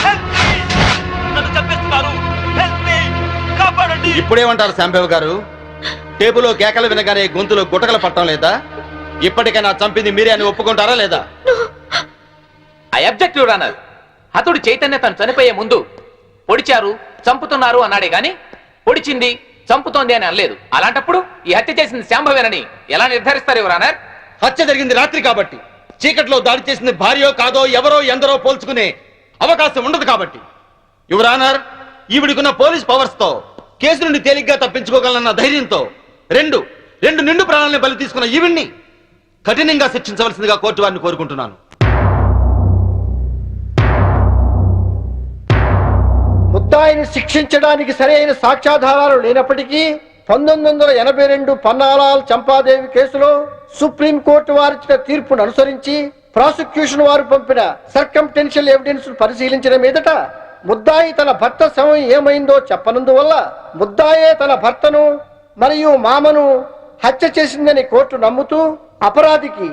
Speaker 8: హెల్ప్ మీ, నన్ను చంపేస్తున్నారు, హెల్ప్ మీ, కాపాడండి.
Speaker 10: ఇప్పుడేమంటారు శాంబేవ్ గారు? టేబులో కేకలు వినగానే గొంతులో గుటకలు పట్టడం లేదా? ఇప్పటికైనా చంపింది మీరే అని ఒప్పుకుంటారా లేదా?
Speaker 2: I object your honour. హతుడు చైతన్య తను చనిపోయే ముందు పొడిచారు, చంపుతున్నారు అన్నాడే గాని పొడిచింది, చంపుతోంది అని అనలేదు. అలాంటప్పుడు ఈ హత్య చేసింది శాంభవేనని ఎలా నిర్ధారిస్తారు యువర్ ఆనర్?
Speaker 10: హత్య జరిగింది రాత్రి కాబట్టి, చీకట్లో దాడి చేసింది భార్యో కాదో ఎవరో ఎందరో పోల్చుకునే అవకాశం ఉండదు కాబట్టి. యువర్ ఆనర్, ఈవిడికున్న పోలీస్ పవర్స్ తో కేసు నుండి తేలిగ్గా తప్పించుకోగలన్న ధైర్యంతో రెండు నిండు ప్రాణాలను బలి తీసుకున్న ఈవిడ్ని కఠినంగా శిక్షించవలసిందిగా కోర్టు వారిని కోరుకుంటున్నాను.
Speaker 6: ముద్దాయిని శిక్షించడానికి సరైన సాక్ష్యాధారాలు లేనప్పటికీ 1982 పన్నాలాల్ చంపాదేవి కేసులో సుప్రీంకోర్టు వారిచ్చిన తీర్పును అనుసరించి ప్రాసిక్యూషన్ వారు పంపిన సర్కంటెన్షియల్ ఎవిడెన్స్ పరిశీలించిన మీదట ముద్దాయి తన భర్త శవం ఏమైందో చెప్పనందువల్ల ముద్దాయే తన భర్తను మరియు మామను హత్య చేసిందని కోర్టు నమ్ముతూ అపరాధికి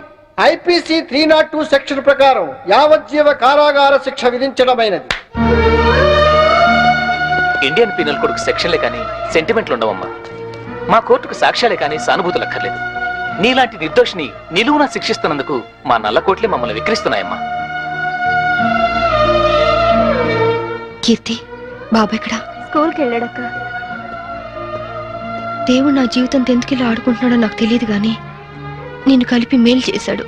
Speaker 6: ఐపీసీ 302 సెక్షన్ ప్రకారం యావజ్జీవ కారాగార శిక్ష విధించడమైనది.
Speaker 2: ఇండియన్ పీనల్ కోడ్కు సెక్షన్లే కానీ సెంటిమెంట్లు ఉండవమ్మా. మా కోర్టుకు సాక్ష్యాలే కానీ సానుభూతులు అక్కర్లేదు. నీలాంటి నిర్దోషిని నిలువునా శిక్షిస్తున్నందుకు మా నల్ల కోట్లే మమ్మల్ని విక్రిస్తున్నాయమ్మా.
Speaker 5: కీర్తి, బాబు ఎక్కడా?
Speaker 7: స్కూల్కి వెళ్ళాడక్క.
Speaker 5: దేవుడు నా జీవితం ఎందుకిలా ఆడుకుంటున్నాడో నాకు తెలియదు గాని నిన్ను కలిపి మేలు చేశాడు.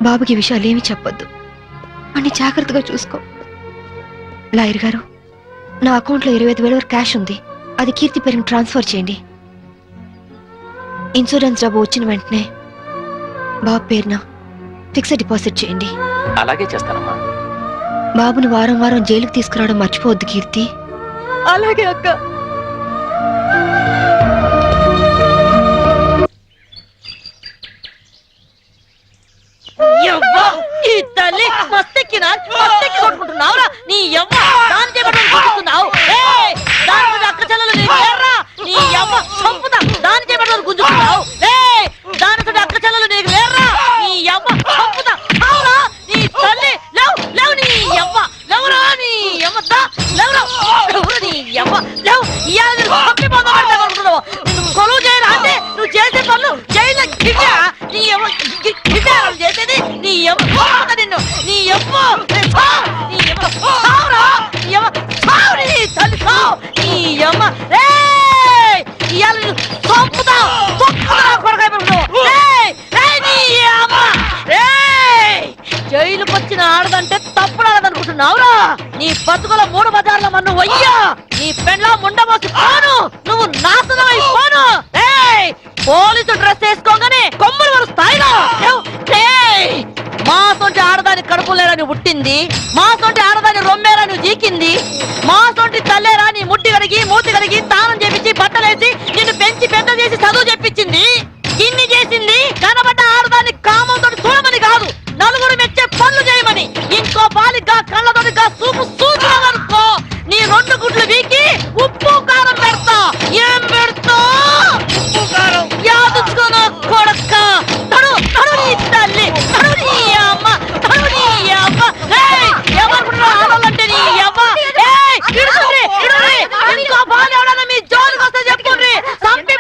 Speaker 5: బాబుకి ఈ విషయాలేమీ చెప్పొద్దు, అన్ని జాగ్రత్తగా చూసుకో. లాయర్ గారు, నా అకౌంట్లో 25,000 వరకు క్యాష్ ఉంది. అది కీర్తి పేరుని ట్రాన్స్ఫర్ చేయండి. ఇన్సూరెన్స్ డబ్బు వచ్చిన వెంటనే బాబు పేరున ఫిక్స్డ్ డిపాజిట్ చేయండి.
Speaker 2: అలాగే చేస్తానమ్మా.
Speaker 5: బాబుని వారం వారం జైలుకి తీసుకురావడం మర్చిపోవద్దు కీర్తి.
Speaker 7: అలాగే అక్క. ఈ తల్లి మస్తెక్కినా మస్తెక్కి కొట్టుకుంటున్నావురా నీ యవ్వ. దాని చేపట్టని గుంజుతున్నావు. దాని మీద అక్క చెల్లెలు నీకు లేరా? నీ యవ్వ చంపుతా. దాని చేపట్టని గుంజుతున్నావు. దాని అక్క చెల్లెలు నీకు లేరా? నీ యవ్వ చంపుతా. అవురా నీ తల్లి లేవు లేవు నీ యవ్వ లేవురా నీ యవ్వ లేవురా లేవురా నీ యవ్వ లేవు. ఇవాళ చంపిపోతా అనుకుంటున్నావు. నువ్వు కొలువు చేయరా అంటే నువ్వు చేసే పనులు జైల్లో గిడ్డా నీ యవ్వ గిడ్డా చేసేది నీ యవ్వ నిన్ను నీ యవ్వ నీ యవ్వ సావురా నీ యవ్వ సావు నీ తల్లి సావు నీ యవ్వ ఇవాళ చంపుతా కొడకాయ నీ యవ్వ జైలుకి వచ్చిన ఆడదంటే తప్పుడాలనుకుంటున్నావురా? నీ బతుకుల 3 బజార్ల మన్ను వయ్యా. నీ పెండ్లా ముండమోసి పోను. నువ్వు నాశనం అయిపోను. పోలీసు డ్రెస్ వేసుకోగానే కొమ్ములు వారు స్థాయిలో మా సొంటి ఆడదాని కడుపులేరని పుట్టింది, మా సొంటి ఆడదాని రొమ్మేరని జీకింది, మా సొంటి తల్లేరా నీ ముట్టి కడిగి మూతి కడిగి తానం చేపించి బట్టలేసి నిన్ను పెంచి పెద్ద చేసి చదువు చెప్పించింది. ఇన్ని చేసింది కనబడ్డ ఆడదాన్ని కామంతో చూడమని కాదు, నలుగురు మెచ్చే పనులు చేయమని. ఇంకో బాలిగా కళ్ళతోటిగా చూపు చూసుకో నీ 2 గుడ్లు వీకి ఉప్పు కారం పెడతా. ఏం పెడతా? ఉప్పు కారం యాదుచ్చుకున్న కొడక్క. తడు తడు నీ తల్లి తడు నీ అమ్మ తడు నీ అమ్మ. ఎవరు ఆడాలంటే నీ అమ్మ. ఇంకో బాలు ఎవడన్నా మీ జోలికి వస్తే చెప్పుండ్రి. చంపి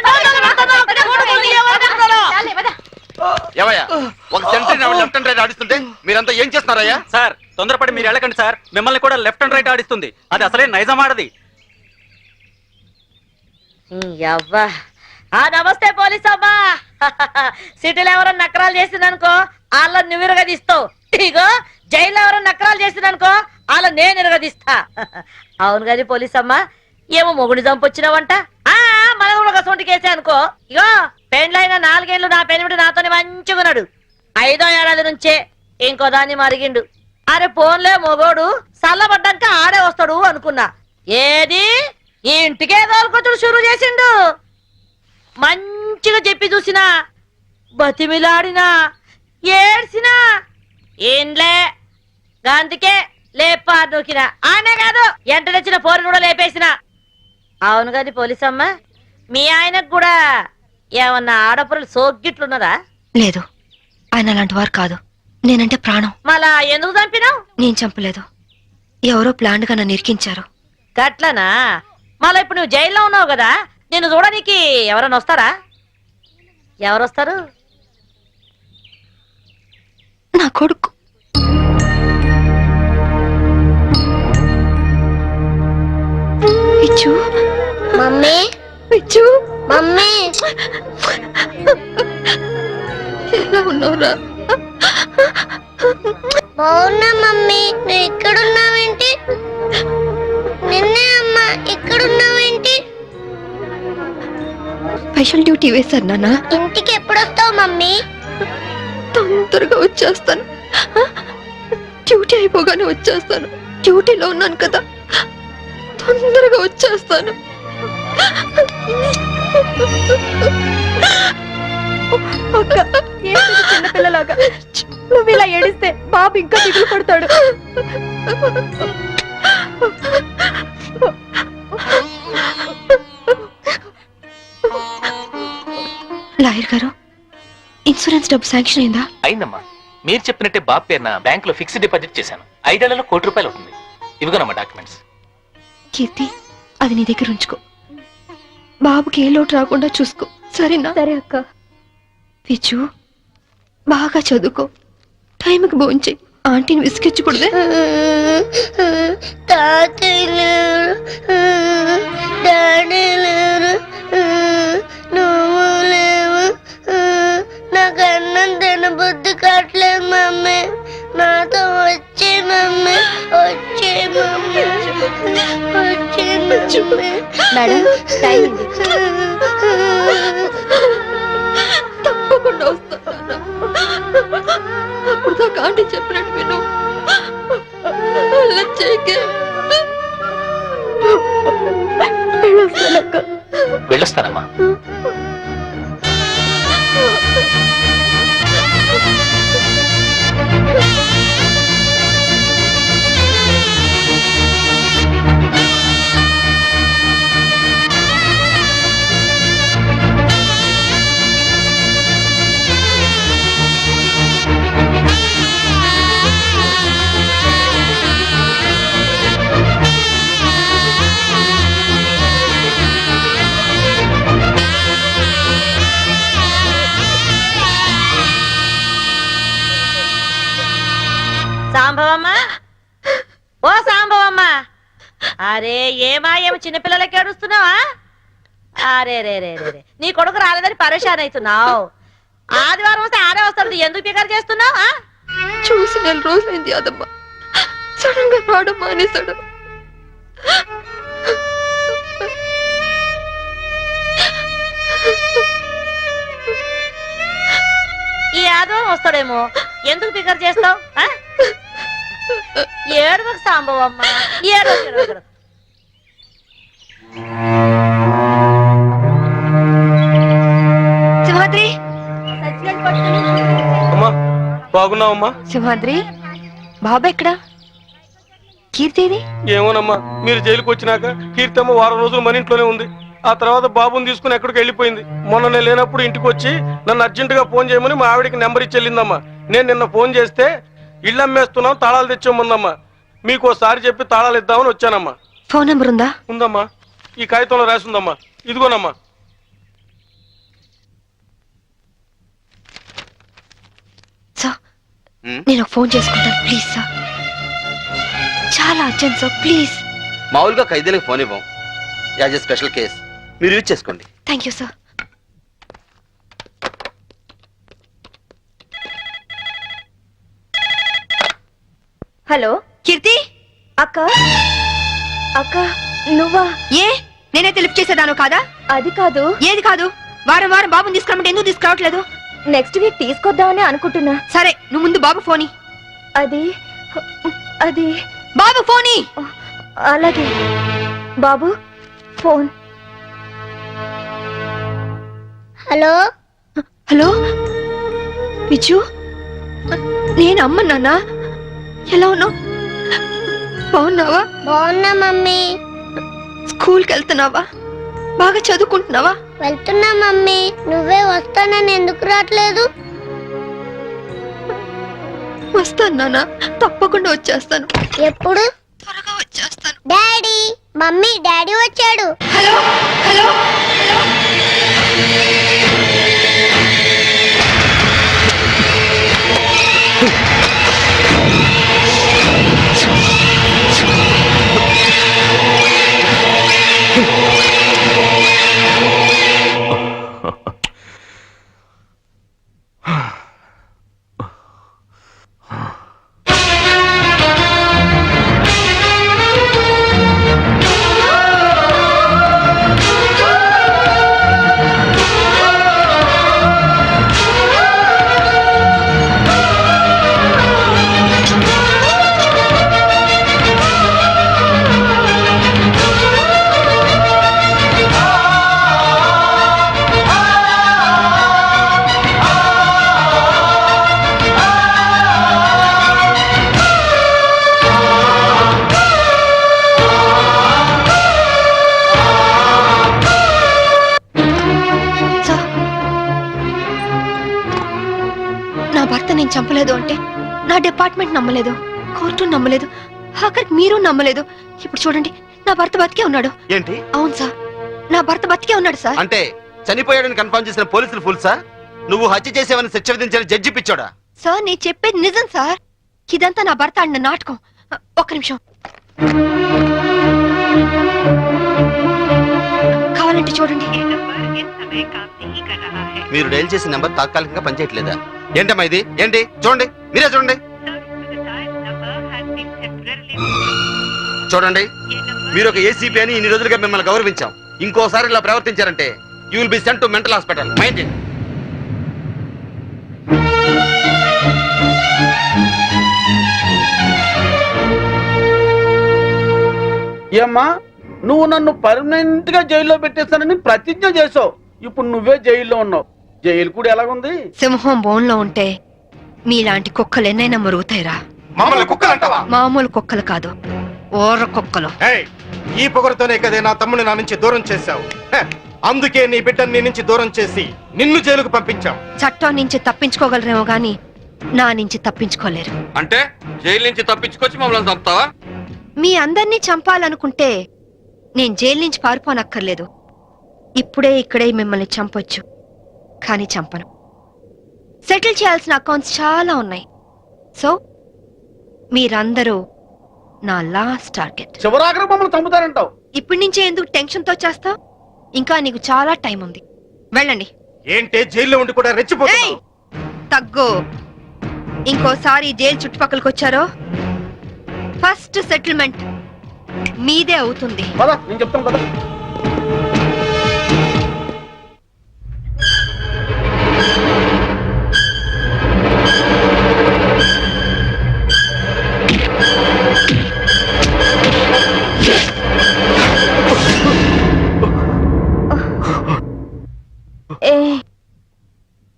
Speaker 10: ఒక సెంటరీ లెఫ్ట్ అండ్ రైట్ ఆడిస్తుంటే మీరంతా ఏం చేస్తున్నారయ్యా?
Speaker 4: సార్ తొందరపడి మీరు వెళ్ళకండి సార్. మిమ్మల్ని కూడా లెఫ్ట్ అండ్ రైట్ ఆడిస్తుంది. అది అసలే నైజం ఆడది.
Speaker 7: నమస్తే పోలీస్ అమ్మా. సిటీలో ఎవరైనా నకరాలు చేసిందనుకో వాళ్ళ నువ్వు ఇరగదీస్తావు. ఇగో జైల్లో ఎవరైనా నకరాలు చేసిందనుకో వాళ్ళ నేను ఇరగదీస్తా. అవును కదా పోలీస్ అమ్మా. ఏమో మొగుడు చంపొచ్చినావంట. మన కూడా ఒక సొంటి కేసే అనుకో. ఇగో పెండ్లైన 4 ఏళ్ళు నా పెనిమిటి నాతోనే మంచిగున్నాడు. 5వ ఏడాది నుంచే ఇంకో దాన్ని మరిగిండు. అరే పోన్లే మొగోడు చల్లబడ్డాక ఆడే వస్తాడు అనుకున్నా. ఏది ఈ ఇంటికే తోలుకొచ్చుడు షురు చేసిండు. మంచిగా చెప్పి చూసినా, బతిమిలాడినా, ఏడ్చినా ఏంలే. అందుకే లేపా దూకిన ఆనే కాదు ఎంట తెచ్చిన పోరు కూడా లేపేసిన. అవును కాదు పోలీసమ్మ, మీ ఆయనకు కూడా ఏమన్నా ఆడపురలు సోగ్గిట్లున్నదా?
Speaker 5: లేదు, ఆయన అలాంటి వారు కాదు. నేనంటే ప్రాణం.
Speaker 7: మళ్ళా ఎందుకు చంపినావు?
Speaker 5: నేను చంపలేదు, ఎవరో ప్లాన్ గా నన్ను ఇరికించారు.
Speaker 7: గట్లనా? మళ్ళా ఇప్పుడు నువ్వు జైల్లో ఉన్నావు కదా, నిన్ను చూడడానికి ఎవరైనా వస్తారా? ఎవరొస్తారు?
Speaker 5: నా కొడుకు. పిచ్చు,
Speaker 9: మమ్మీ
Speaker 5: పిచ్చు,
Speaker 9: మమ్మీ
Speaker 5: ఎలా ఉన్నావురా?
Speaker 9: బాగున్నా మమ్మీ. నువ్వు ఇక్కడున్నావేంటి? నిన్నే అమ్మా, ఇక్కడున్నావేంటి?
Speaker 5: స్పెషల్ డ్యూటీ వేశారు నాన్న.
Speaker 9: ఇంటికి ఎప్పుడొస్తావు మమ్మీ?
Speaker 5: తొందరగా వచ్చేస్తాను. డ్యూటీ అయిపోగానే వచ్చేస్తాను. డ్యూటీలో ఉన్నాను కదా, తొందరగా వచ్చేస్తాను.
Speaker 7: చిన్నపిల్లలాగా నువ్వు ఇలా ఏడిస్తే బాబు ఇంకా దిగులు పడతాడు.
Speaker 5: లాయర్ గారు, ఇన్సూరెన్స్ డబ్బు శాంక్షన్ అయిందా?
Speaker 2: అయిందమ్మా. మీరు చెప్పినట్టే బాబు పేరున బ్యాంకులో ఫిక్స్డ్ డిపాజిట్ చేశాను. 5 ఏళ్లలో ₹1,00,00,000 అవుతుంది. ఇవిగోనమ్మా డాక్యుమెంట్స్.
Speaker 5: కీర్తి, అది నీ దగ్గర ఉంచుకో. బాబుకి ఏ లోటు రాకుండా చూసుకో, సరేనా?
Speaker 7: సరే అక్క.
Speaker 5: పిచ్చు, బాగా చదువుకో, టైంకి భోంచేయి. ఆంటీని విసిగించకూడదే.
Speaker 9: తాతయ్య లేరు, డాడీ లేరు, నువ్వు లేవు. నాకు అన్నం తినబుద్ధి కావట్లేదు మమ్మీ. నాతో వచ్చే మమ్మీ, వచ్చే మమ్మీ, వచ్చే మమ్మీ.
Speaker 7: మేడం, టైం అయింది.
Speaker 5: తప్పకుండా వస్తాను. అప్పుడు దాకా ఆంటీ చెప్పినట్టు విను. అలా చేయకే.
Speaker 2: వెళ్ళొస్తానమ్మా.
Speaker 7: సాంబవమ్మ, ఓ సాంబవమ్మ, అరే ఏమాయేమో చిన్నపిల్లలకి ఏడుస్తున్నావా? అరే రే రే రే, నీ కొడుకు రాలేదని పరేషాన్ అవుతున్నావు. ఆదివారం వస్తే ఆడే వస్తాడు, ఎందుకు పికర్ చేస్తున్నావు?
Speaker 5: చూసి 4 రోజులైంది అదమ్మా. సడన్ గా రావడం మానేశాడు.
Speaker 7: ఈ ఆదివారం వస్తాడేమో, ఎందుకు పికర్ చేస్తావు? ఏడవకు సాంబవమ్మ, ఏడవకు.
Speaker 5: సింహాద్రి,
Speaker 1: బాగున్నావమ్మా?
Speaker 5: సింహాద్రి, బాబా ఎక్కడా? కీర్తిది?
Speaker 1: ఏమోనమ్మా, మీరు జైలుకి వచ్చినాక కీర్తమ్మ వారం రోజులు మన ఇంట్లోనే ఉంది. ఆ తర్వాత బాబుని తీసుకుని ఎక్కడికి వెళ్ళిపోయింది. మొన్న నేను లేనప్పుడు ఇంటికి వచ్చి నన్ను అర్జెంటుగా ఫోన్ చేయమని మా ఆవిడికి నెంబర్ ఇచ్చి వెళ్ళిందమ్మా. నేను నిన్న ఫోన్ చేస్తే ఇల్లు అమ్మేస్తున్నాం, తాళాలు తెచ్చేమందమ్మా. మీకు ఒకసారి చెప్పి తాళాలు ఇద్దామని వచ్చానమ్మా.
Speaker 5: ఫోన్ నెంబర్ ఉందా?
Speaker 1: ఉందమ్మా, ఈ కాగితంలో రాసి ఉందమ్మా. ఇదిగోనమ్మా.
Speaker 5: సార్, నేను ఒక ఫోన్ చేసుకుంటాను ప్లీజ్ సార్. చాలా అర్జెంట్ సార్, ప్లీజ్.
Speaker 12: మామూలుగా ఖైదీలకు ఫోన్ ఇవ్వం, యాజ్ ఎ స్పెషల్ కేస్ మీరు యూజ్ చేసుకోండి.
Speaker 5: Thank you sir.
Speaker 7: హలో
Speaker 5: కీర్తి,
Speaker 7: అక్క. అక్క నువ్వా?
Speaker 5: ఏ నేనైతే లిఫ్ట్ చేసేదాను కాదా?
Speaker 7: అది కాదు.
Speaker 5: ఏది కాదు? వారం వారం బాబుని తీసుకురామంటే ఎందుకు తీసుకురావట్లేదు?
Speaker 7: నెక్స్ట్ వీక్ తీసుకొద్దామని అనుకుంటున్నా.
Speaker 5: సరే, నువ్వు ముందు బాబు ఫోని.
Speaker 7: అది అది
Speaker 5: బాబు ఫోని.
Speaker 7: అలాగే బాబు ఫోన్.
Speaker 9: హలో
Speaker 5: హలో విజు, నేను అమ్మ. నాన్న ఎలా ఉన్నావు? బాగున్నావా?
Speaker 9: బాగున్నా మమ్మీ.
Speaker 5: స్కూల్కి వెళ్తున్నావా? బాగా చదువుకుంటున్నావా?
Speaker 9: వెళ్తున్నా మమ్మీ. నువ్వే వస్తానని ఎందుకు రావట్లేదు?
Speaker 5: వస్తాను నాన్న, తప్పకుండా వచ్చేస్తాను.
Speaker 9: ఎప్పుడు?
Speaker 5: త్వరగా వచ్చేస్తాను.
Speaker 9: డాడీ, మమ్మీ, డాడీ వచ్చాడు.
Speaker 5: హలో హలో నేను చంపలేదు అంటే నా డిపార్ట్మెంట్ నమ్మలేదు, కోర్టు నమ్మలేదు, ఆఖరికి మీరు నమ్మలేదు. ఇప్పుడు చూడండి, నా భర్త బతికే ఉన్నాడు.
Speaker 10: ఏంటి?
Speaker 5: అవును సార్, నా భర్త బతికే ఉన్నాడు సార్.
Speaker 10: అంటే చనిపోయాడని కన్ఫర్మ్ చేసిన పోలీసులు ఫుల్సా? నువ్వు హత్య చేసేవని శిక్ష విధించిన జడ్జి పిచ్చోడా?
Speaker 5: సార్, నేను చెప్పేది నిజం సార్. ఇదంతా నా భర్త ఆడిన నాటకం. ఒక్క నిమిషం, కావాలంటే చూడండి.
Speaker 10: మీరు డైల్ చేసిన నెంబర్ తాత్కాలికంగా పనిచేయట్లేదా? ఏంటమ్మా ఇది? ఏంటి? చూడండి, మీరే చూడండి. చూడండి, మీరు ఒక ఏసీపీ అని ఇన్ని రోజులుగా మిమ్మల్ని గౌరవించాం. ఇంకోసారి ఇలా ప్రవర్తించారంటే you will be sent to mental hospital. Mind it.
Speaker 6: ఏమ్మా, నువ్వు నన్ను పర్మనెంట్ గా జైల్లో పెట్టేస్తానని ప్రతిజ్ఞ చేసావు. ఇప్పుడు నువ్వే జైల్లో ఉన్నావు. జైలు కూడా ఎలాగుంది?
Speaker 5: సింహం బోన్లో ఉంటే మీలాంటి కుక్కలు ఎన్నైనా మరుగుతాయిరా.
Speaker 10: మామూలు కుక్కలు అంటావా?
Speaker 5: మామూలు కుక్కలు కాదు, ఓర కుక్కలు.
Speaker 10: ఈ పొగరుతోనే కదే నా తమ్ముని నా నుంచి దూరం చేశావు. అందుకే నీ బిడ్డని నీ నుంచి దూరం చేసి నిన్ను జైలుకు పంపించాం.
Speaker 5: చట్టం నుంచి తప్పించుకోగలరేమో గాని నా నుంచి తప్పించుకోలేరు.
Speaker 3: అంటే జైలు నుంచి తప్పించుకొచ్చి మమ్మల్ని చంపుతావా?
Speaker 5: మీ అందరినీ చంపాలనుకుంటే నేను జైలు నుంచి పారిపోనక్కర్లేదు. ఇప్పుడే ఇక్కడే మిమ్మల్ని చంపొచ్చు, కానీ చంపను. సెటిల్ చేయాల్సిన అకౌంట్స్ చాలా ఉన్నాయి. సో మీరందరూ నా లాస్ట్ టార్గెట్.
Speaker 6: చివరాఖరి మమ్మల్ని చంపుతారంటావు?
Speaker 5: ఇప్పటి నుంచే ఎందుకు టెన్షన్ తో చేస్తావు? ఇంకా నీకు చాలా టైం ఉంది, వెళ్ళండి.
Speaker 10: ఏంటే జైల్లో ఉండి కూడా రెచ్చిపోతున్నావు?
Speaker 5: తగ్గు. ఇంకోసారి జైలు చుట్టుపక్కలకి వచ్చారో ఫస్ట్ సెటిల్మెంట్ మీదే అవుతుంది.
Speaker 6: పద, నేను చెప్తాను కదా.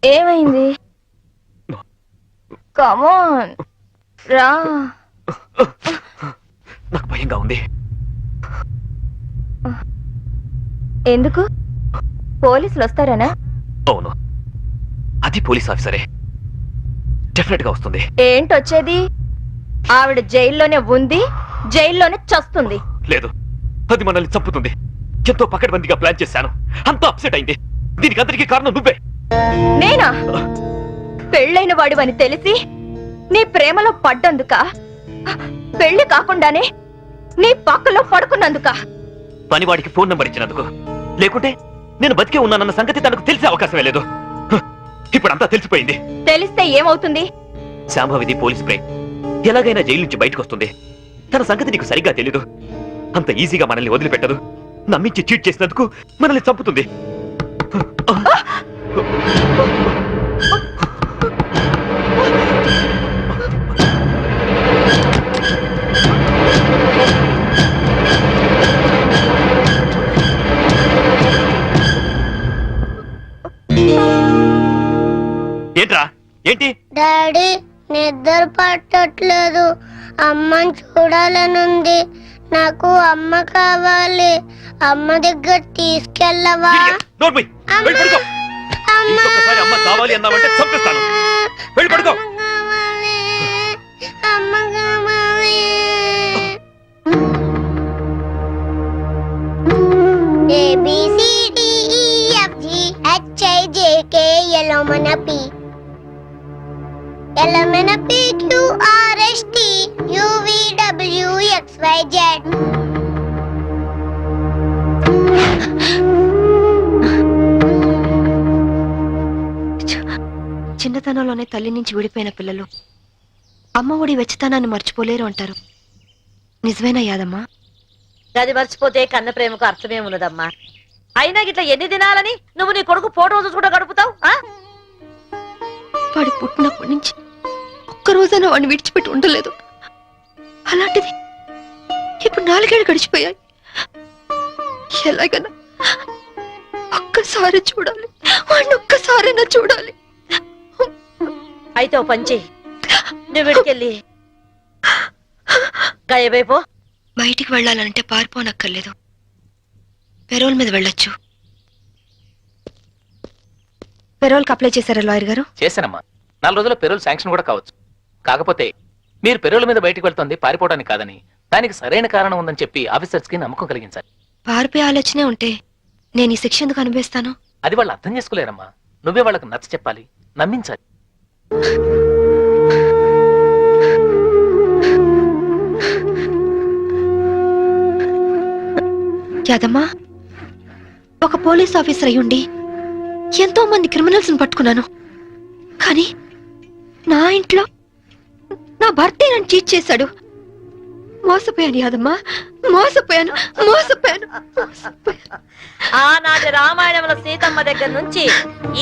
Speaker 7: ఏమైంది? కమాన్ రా.
Speaker 8: నాకు భయంగా ఉంది.
Speaker 7: ఎందుకు? పోలీసులు వస్తారనా?
Speaker 8: అవును, అది పోలీస్ ఆఫీసరే. డెఫినెట్ గా వస్తుంది.
Speaker 7: ఏంటొచ్చేది? ఆవిడ జైల్లోనే ఉంది, జైల్లోనే చస్తుంది.
Speaker 8: లేదు, అది మనల్ని చంపుతుంది. ఎంతో పకడ్బందీగా ప్లాన్ చేశాను, అంతా అప్సెట్ అయింది. దీనికి అందరికీ కారణం నువ్వే.
Speaker 7: నేనా? పెళ్ళైన వాడివని తెలిసి నీ ప్రేమలో పడ్డందుక? పెళ్లి కాకుండానే నీ పక్కలో పడుకున్నందుక?
Speaker 8: పనివాడికి ఫోన్ నంబర్ ఇచ్చినందుకు. లేకుంటే నేను బతికే ఉన్నానన్న సంగతి తనకు తెలిసే అవకాశమే లేదు. ఇప్పుడు అంతా తెలిసిపోయింది.
Speaker 7: తెలిస్తే ఏమవుతుంది?
Speaker 8: శాంభవిది పోలీస్ బ్రేక్. ఎలాగైనా జైలు నుంచి బయటకు వస్తుంది. తన సంగతి నీకు సరిగ్గా తెలీదు. అంత ఈజీగా మనల్ని వదిలిపెట్టదు. నమ్మించి చీట్ చేసినందుకు మనల్ని చంపుతుంది. ఏంట్రా? ఏంటి?
Speaker 9: డాడీ, నిద్ర పట్టట్లేదు. అమ్మని చూడాలనుంది. నాకు అమ్మ కావాలి. అమ్మ దగ్గర తీసుకెళ్ళవా?
Speaker 8: నోర్మై, వెళ్ళి పడుకో. ఇంకొకసారి అమ్మ కావాలి అన్నావంటే చంపేస్తాను. వెళ్ళి పడుకో.
Speaker 9: అమ్మ కావాలి. ABCDEFGHIJK LMNP QRST UVWXYZ.
Speaker 5: చిన్నతనంలోనే తల్లి నుంచి విడిపోయిన పిల్లలు అమ్మ ఒడి వెచ్చతనాన్ని మర్చిపోలేరు అంటారు. నిజమేనా యాదమ్మా?
Speaker 7: గది మర్చిపోతే కన్న ప్రేమకు అర్థమే ఉన్నదమ్మా. అయినా గిట్లా ఎన్ని దినాలని నువ్వు నీ కొడుకు ఫోటో చూసుకుంటూ గడుపుతావు?
Speaker 5: వాడి పుట్టినప్పటి నుంచి ఒక్క రోజైనా వాడిని విడిచిపెట్టి ఉండలేదు. అలాంటిది ఇప్పుడు 4 ఏళ్ళు గడిచిపోయాయి. ఎలాగైనా ఒక్కసారి చూడాలి, వాడిని ఒక్కసారైనా చూడాలి.
Speaker 7: అయితే ఓ పంచి, నువ్వు విడికెళ్ళి గాయబైపో.
Speaker 5: బయటికి వెళ్ళాలంటే పారిపోనక్కర్లేదు, పెరోల్ మీద వెళ్ళొచ్చు. పెరోల్కి అప్లై చేశారా లాయర్ గారు?
Speaker 2: చేశానమ్మా. 4 రోజుల్లో పెరోల్ శాంక్షన్ కూడా కావచ్చు. కాకపోతే మీరు పెరోల్ మీద బయటికి వెళ్తుంది పారిపోవడానికి కాదని, దానికి సరైన కారణం ఉందని చెప్పి ఆఫీసర్స్ కి నమ్మకం కలిగించాలి.
Speaker 5: పారిపోయే ఆలోచనే ఉంటే నేను ఈ శిక్ష ఎందుకు అనుభవిస్తాను?
Speaker 2: అది వాళ్ళు అర్థం చేసుకోలేరమ్మా. నువ్వే వాళ్ళకు నచ్చ చెప్పాలి, నమ్మించాలి. యాదమ్మా, ఒక పోలీస్ ఆఫీసర్ అయ్యుండి ఎంతో మంది క్రిమినల్స్ ని పట్టుకున్నాను. కానీ నా ఇంట్లో నా భర్తే నన్ను చీట్ చేశాడు. మోసపోయాను యాదమ్మా, మోసపోయాను.
Speaker 7: ఆనాటి రామాయణంలో సీతమ్మ దగ్గర నుంచి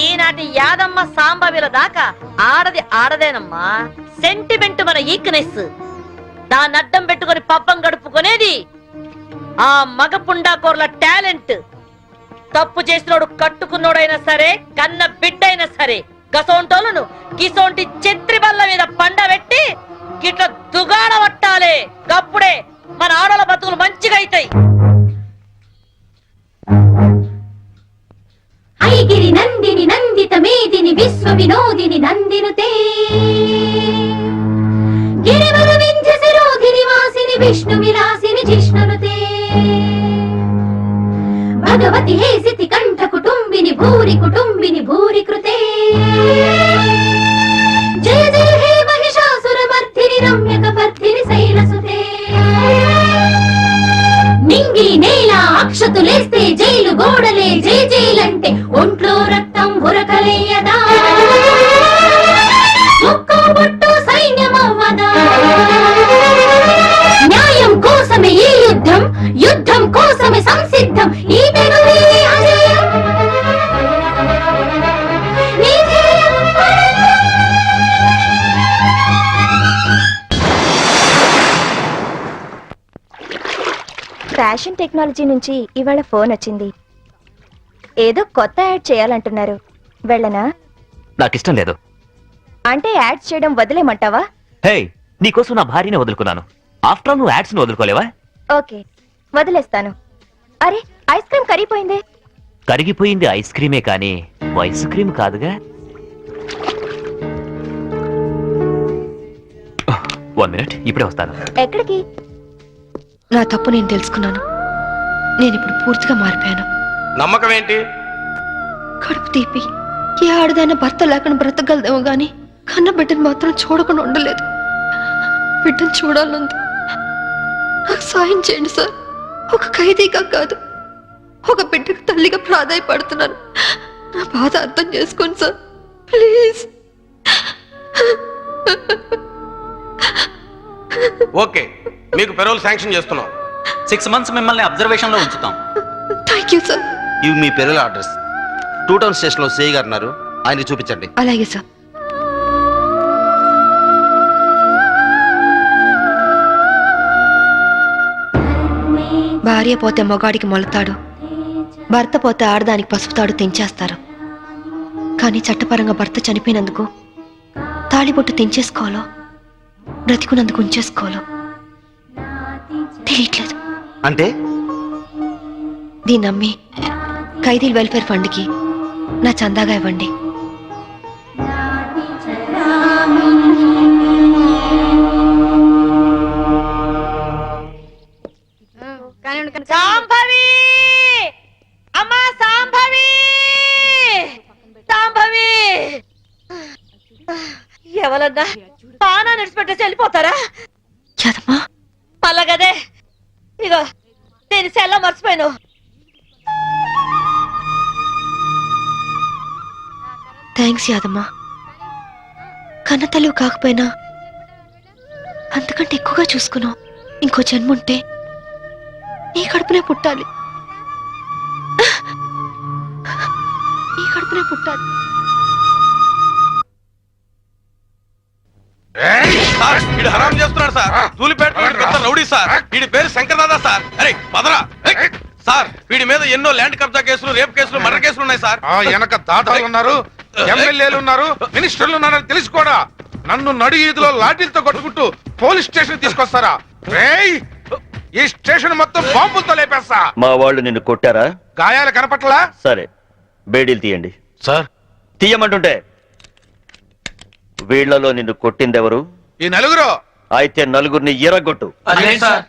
Speaker 7: ఈనాటి యాదమ్మ సాంబవిల దాకా ఆడది ఆడదేనమ్మా. సెంటిమెంట్ మన ఈక్నెస్. దాన్ని అడ్డం పెట్టుకుని పబ్బం గడుపుకునేది ఆ మగ పుండాకోర్ల టాలెంట్. తప్పు చేసినోడు కట్టుకున్నోడైనా సరే, కన్న బిడ్డైనా సరే, గసోంటోలను గిసోంటి చెత్రి బల్ల మీద పండబెట్టి గిట్ల దుగాడ పట్టాలే. గప్పుడే మన ఆడల బతుకులు మంచిగా అవుతాయి.
Speaker 9: ఐగిరి నందిని నందిత మేదిని విశ్వ వినోదిని నందినుతే గిరివర వింధ్య శిరోధిని వాసిని విష్ణు విలాసిని జిష్ణునుతే భగవతి హేసితి కంఠ కుటుంబిని భూరి కృతే జయ జయ హే మహిషాసుర మర్దిని రమ్యక పర్ధిని శైలసుతే నింగి నేల అక్షతులేస్తే జైలు గోడలే జై జైలంటే ఒంట్లో రక్తం ఉరకలేయదా, ఒక్కో బొట్టు సైన్యమవ్వదా. న్యాయం కోసమే ఈ యుద్ధం, యుద్ధం కోసమే సంసిద్ధం. ఈ తెగువే అజయం, నీ జయం
Speaker 5: ఫ్యాషన్ టెక్నాలజీ నుంచి ఇవాళ ఫోన్ వచ్చింది. ఏదో కొత్త యాడ్ చేయాలంటున్నారు. వెళ్ళనా?
Speaker 8: నాకు ఇష్టం లేదు.
Speaker 5: అంటే యాడ్స్ చేయడం వదిలేమంటావా?
Speaker 8: హే, నీకోసం నా భార్యనే వదులుకున్నాను. ఆఫ్టర్ ఆల్ నువ్వు యాడ్స్ ను వదులుకోలేవా?
Speaker 5: ఓకే, వదిలేస్తాను. అరే, ఐస్ క్రీమ్ కరిగిపోయిందే.
Speaker 8: కరిగిపోయింది ఐస్ క్రీమే కానీ ఐస్ క్రీమ్ కాదుగా. 1 మినిట్, ఇప్పుడే వస్తాను.
Speaker 5: ఎక్కడికి? నా తప్పు నేను తెలుసుకున్నాను. నేను ఇప్పుడు పూర్తిగా మారిపోయాను.
Speaker 10: నమ్మకం ఏంటి?
Speaker 5: కడుపు తీపి ఏ ఆడదైనా భర్త లేకుండా బ్రతకగలదేమో గాని కన్న బిడ్డను మాత్రం చూడకుండా ఉండలేదు. బిడ్డను చూడాలంది. నాకు సాయం చేయండి సార్. ఒక ఖైదీగా కాదు, ఒక బిడ్డకు తల్లిగా ప్రాధాయపడుతున్నాను. నా బాధ అర్థం చేసుకోండి సార్, ప్లీజ్.
Speaker 10: ఓకే, మీకు పెరోల్ శాంక్షన్ చేస్తున్నాం.
Speaker 4: 6 months మిమ్మల్ని అబ్జర్వేషన్ లో ఉంచుతాం.
Speaker 5: Thank you sir.
Speaker 10: ఇవి మీ పెరోల్ అడ్రస్. 2 టౌన్ స్టేషన్ లో సిఐ గారు ఉన్నారు, ఆయనకి చూపించండి.
Speaker 5: అలాగే సార్. భార్య పోతే మొగాడికి మొలతాడు, భర్త పోతే ఆడదానికి పసుపుతాడు తెంచేస్తారు. కానీ చట్టపరంగా భర్త చనిపోయినందుకు తాళిబొట్టు తెంచేసుకోవాలో బ్రతికున్నందుకు ఉంచేసుకోవాలో తెలియట్లేదు.
Speaker 12: అంటే
Speaker 5: దీన్ని నమ్మి ఖైదీల వెల్ఫేర్ ఫండ్కి నా చందాగా ఇవ్వండి.
Speaker 7: సాంభవి అమ్మా, సాంభవి, సాంభవి, ఎవరన్నా తానా నడిచిపెట్టేసి వెళ్ళిపోతారా?
Speaker 5: యాదమ్మా,
Speaker 7: అలాగదే ఇగో నేను సెల్ల మర్చిపోయాను.
Speaker 5: థ్యాంక్స్ యాదమ్మా. కన్నతల్లి కాకపోయినా అంతకంటే ఎక్కువగా చూసుకున్నావు. ఇంకో జన్ముంటే నీ కడుపునే పుట్టాలి, నీ కడుపునే పుట్టాలి.
Speaker 10: హరాం చేస్తున్నాడు సార్. Dhoolpet rowdy sir. వీడి పేరు శంకర్దాదా సార్. అరే పదరా సార్. వీడి మీద ఎన్నో ల్యాండ్ కబ్జా కేసులు, రేప్ కేసులు, మర్డర్ కేసులు ఉన్నాయి సార్.
Speaker 11: వెనక దాదాలు ఉన్నారు, ఎమ్మెల్యేలు ఉన్నారు, మినిస్టర్లు ఉన్నారని తెలిసి కూడా నన్ను నడి ఈదులో లాఠీలతో కొట్టుకుంటూ పోలీస్ స్టేషన్ తీసుకొస్తారా? రేయ్, ఈ స్టేషన్ మొత్తం బాంబులతో లేపేస్తా.
Speaker 8: మా వాళ్ళు నిన్ను కొట్టారా?
Speaker 11: గాయాలు కనపట్లా?
Speaker 8: సరే, బేడీలు తీయండి.
Speaker 10: సార్
Speaker 8: తీయమంటుంటే వీళ్లలో నిన్ను కొట్టిందెవరు?
Speaker 11: ఈ నలుగురు.
Speaker 8: అయితే నలుగురిని ఎరగొట్టు.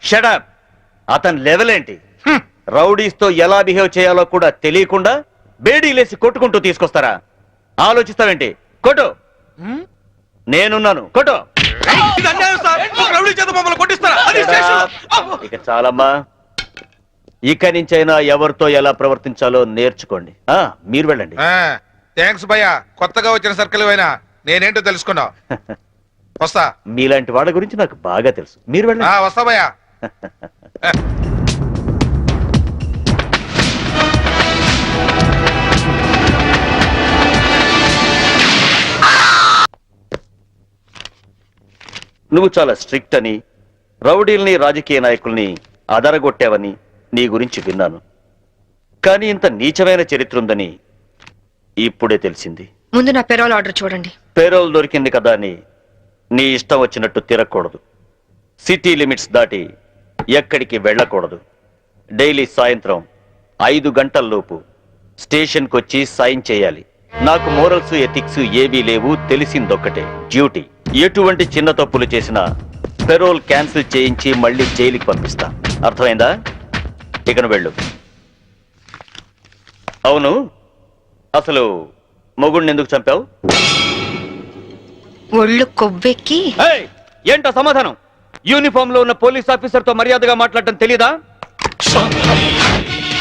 Speaker 8: షడప్. అతని లెవెల్ ఏంటి? రౌడీస్ తో ఎలా బిహేవ్ చేయాలో కూడా తెలియకుండా బేడీలేసి కొట్టుకుంటూ తీసుకొస్తారా? ఆలోచిస్తావేంటి? కొట్టు. నేనున్నాను, కొట్టు.
Speaker 10: ఇది అన్యాయం సార్. ఒక రౌడీ చేత మమ్మల్ని కొట్టిస్తారా? అది స్టేషన్.
Speaker 8: ఇక చాలమ్మా. ఇక నుంచైనా ఎవరితో ఎలా ప్రవర్తించాలో నేర్చుకోండి. మీరు వెళ్ళండి.
Speaker 11: థ్యాంక్స్ భయ్యా, కొత్తగా వచ్చిన సర్కిల్ అయినా నేనేంటో తెలుసుకున్నావు. వస్తా.
Speaker 8: మీలాంటి వాళ్ళ గురించి నాకు బాగా తెలుసు. మీరు వెళ్ళండి.
Speaker 11: వస్తా భయ్యా.
Speaker 8: నువ్వు చాలా స్ట్రిక్ట్ అని, రౌడీల్ని, రాజకీయ నాయకుల్ని అదరగొట్టావని నీ గురించి విన్నాను. కానీ ఇంత నీచమైన చరిత్ర ఉందని ఇప్పుడే తెలిసింది.
Speaker 5: ముందు నా పెరోల్ ఆర్డర్ చూడండి.
Speaker 8: పేరోల్ దొరికింది కదా అని నీ ఇష్టం వచ్చినట్టు తిరగకూడదు. సిటీ లిమిట్స్ దాటి ఎక్కడికి వెళ్ళకూడదు. డైలీ సాయంత్రం 5 గంటల్లోపు స్టేషన్కి వచ్చి సైన్ చేయాలి. నాకు మోరల్స్, ఎథిక్స్ ఏవీ లేవు. తెలిసిందొక్కటే, డ్యూటీ. ఎటువంటి చిన్న తప్పులు చేసినా పెరోల్ క్యాన్సిల్ చేయించి మళ్ళీ జైలుకి పంపిస్తా. అర్థమైందా? ఇకను వెళ్ళు. అవును, అసలు మొగుడిని ఎందుకు చంపావు?
Speaker 5: ఒళ్ళు కొవ్వెక్కి.
Speaker 8: ఏంటో సమాధానం? యూనిఫామ్ లో ఉన్న పోలీస్ ఆఫీసర్ తో మర్యాదగా మాట్లాడటం తెలీదా?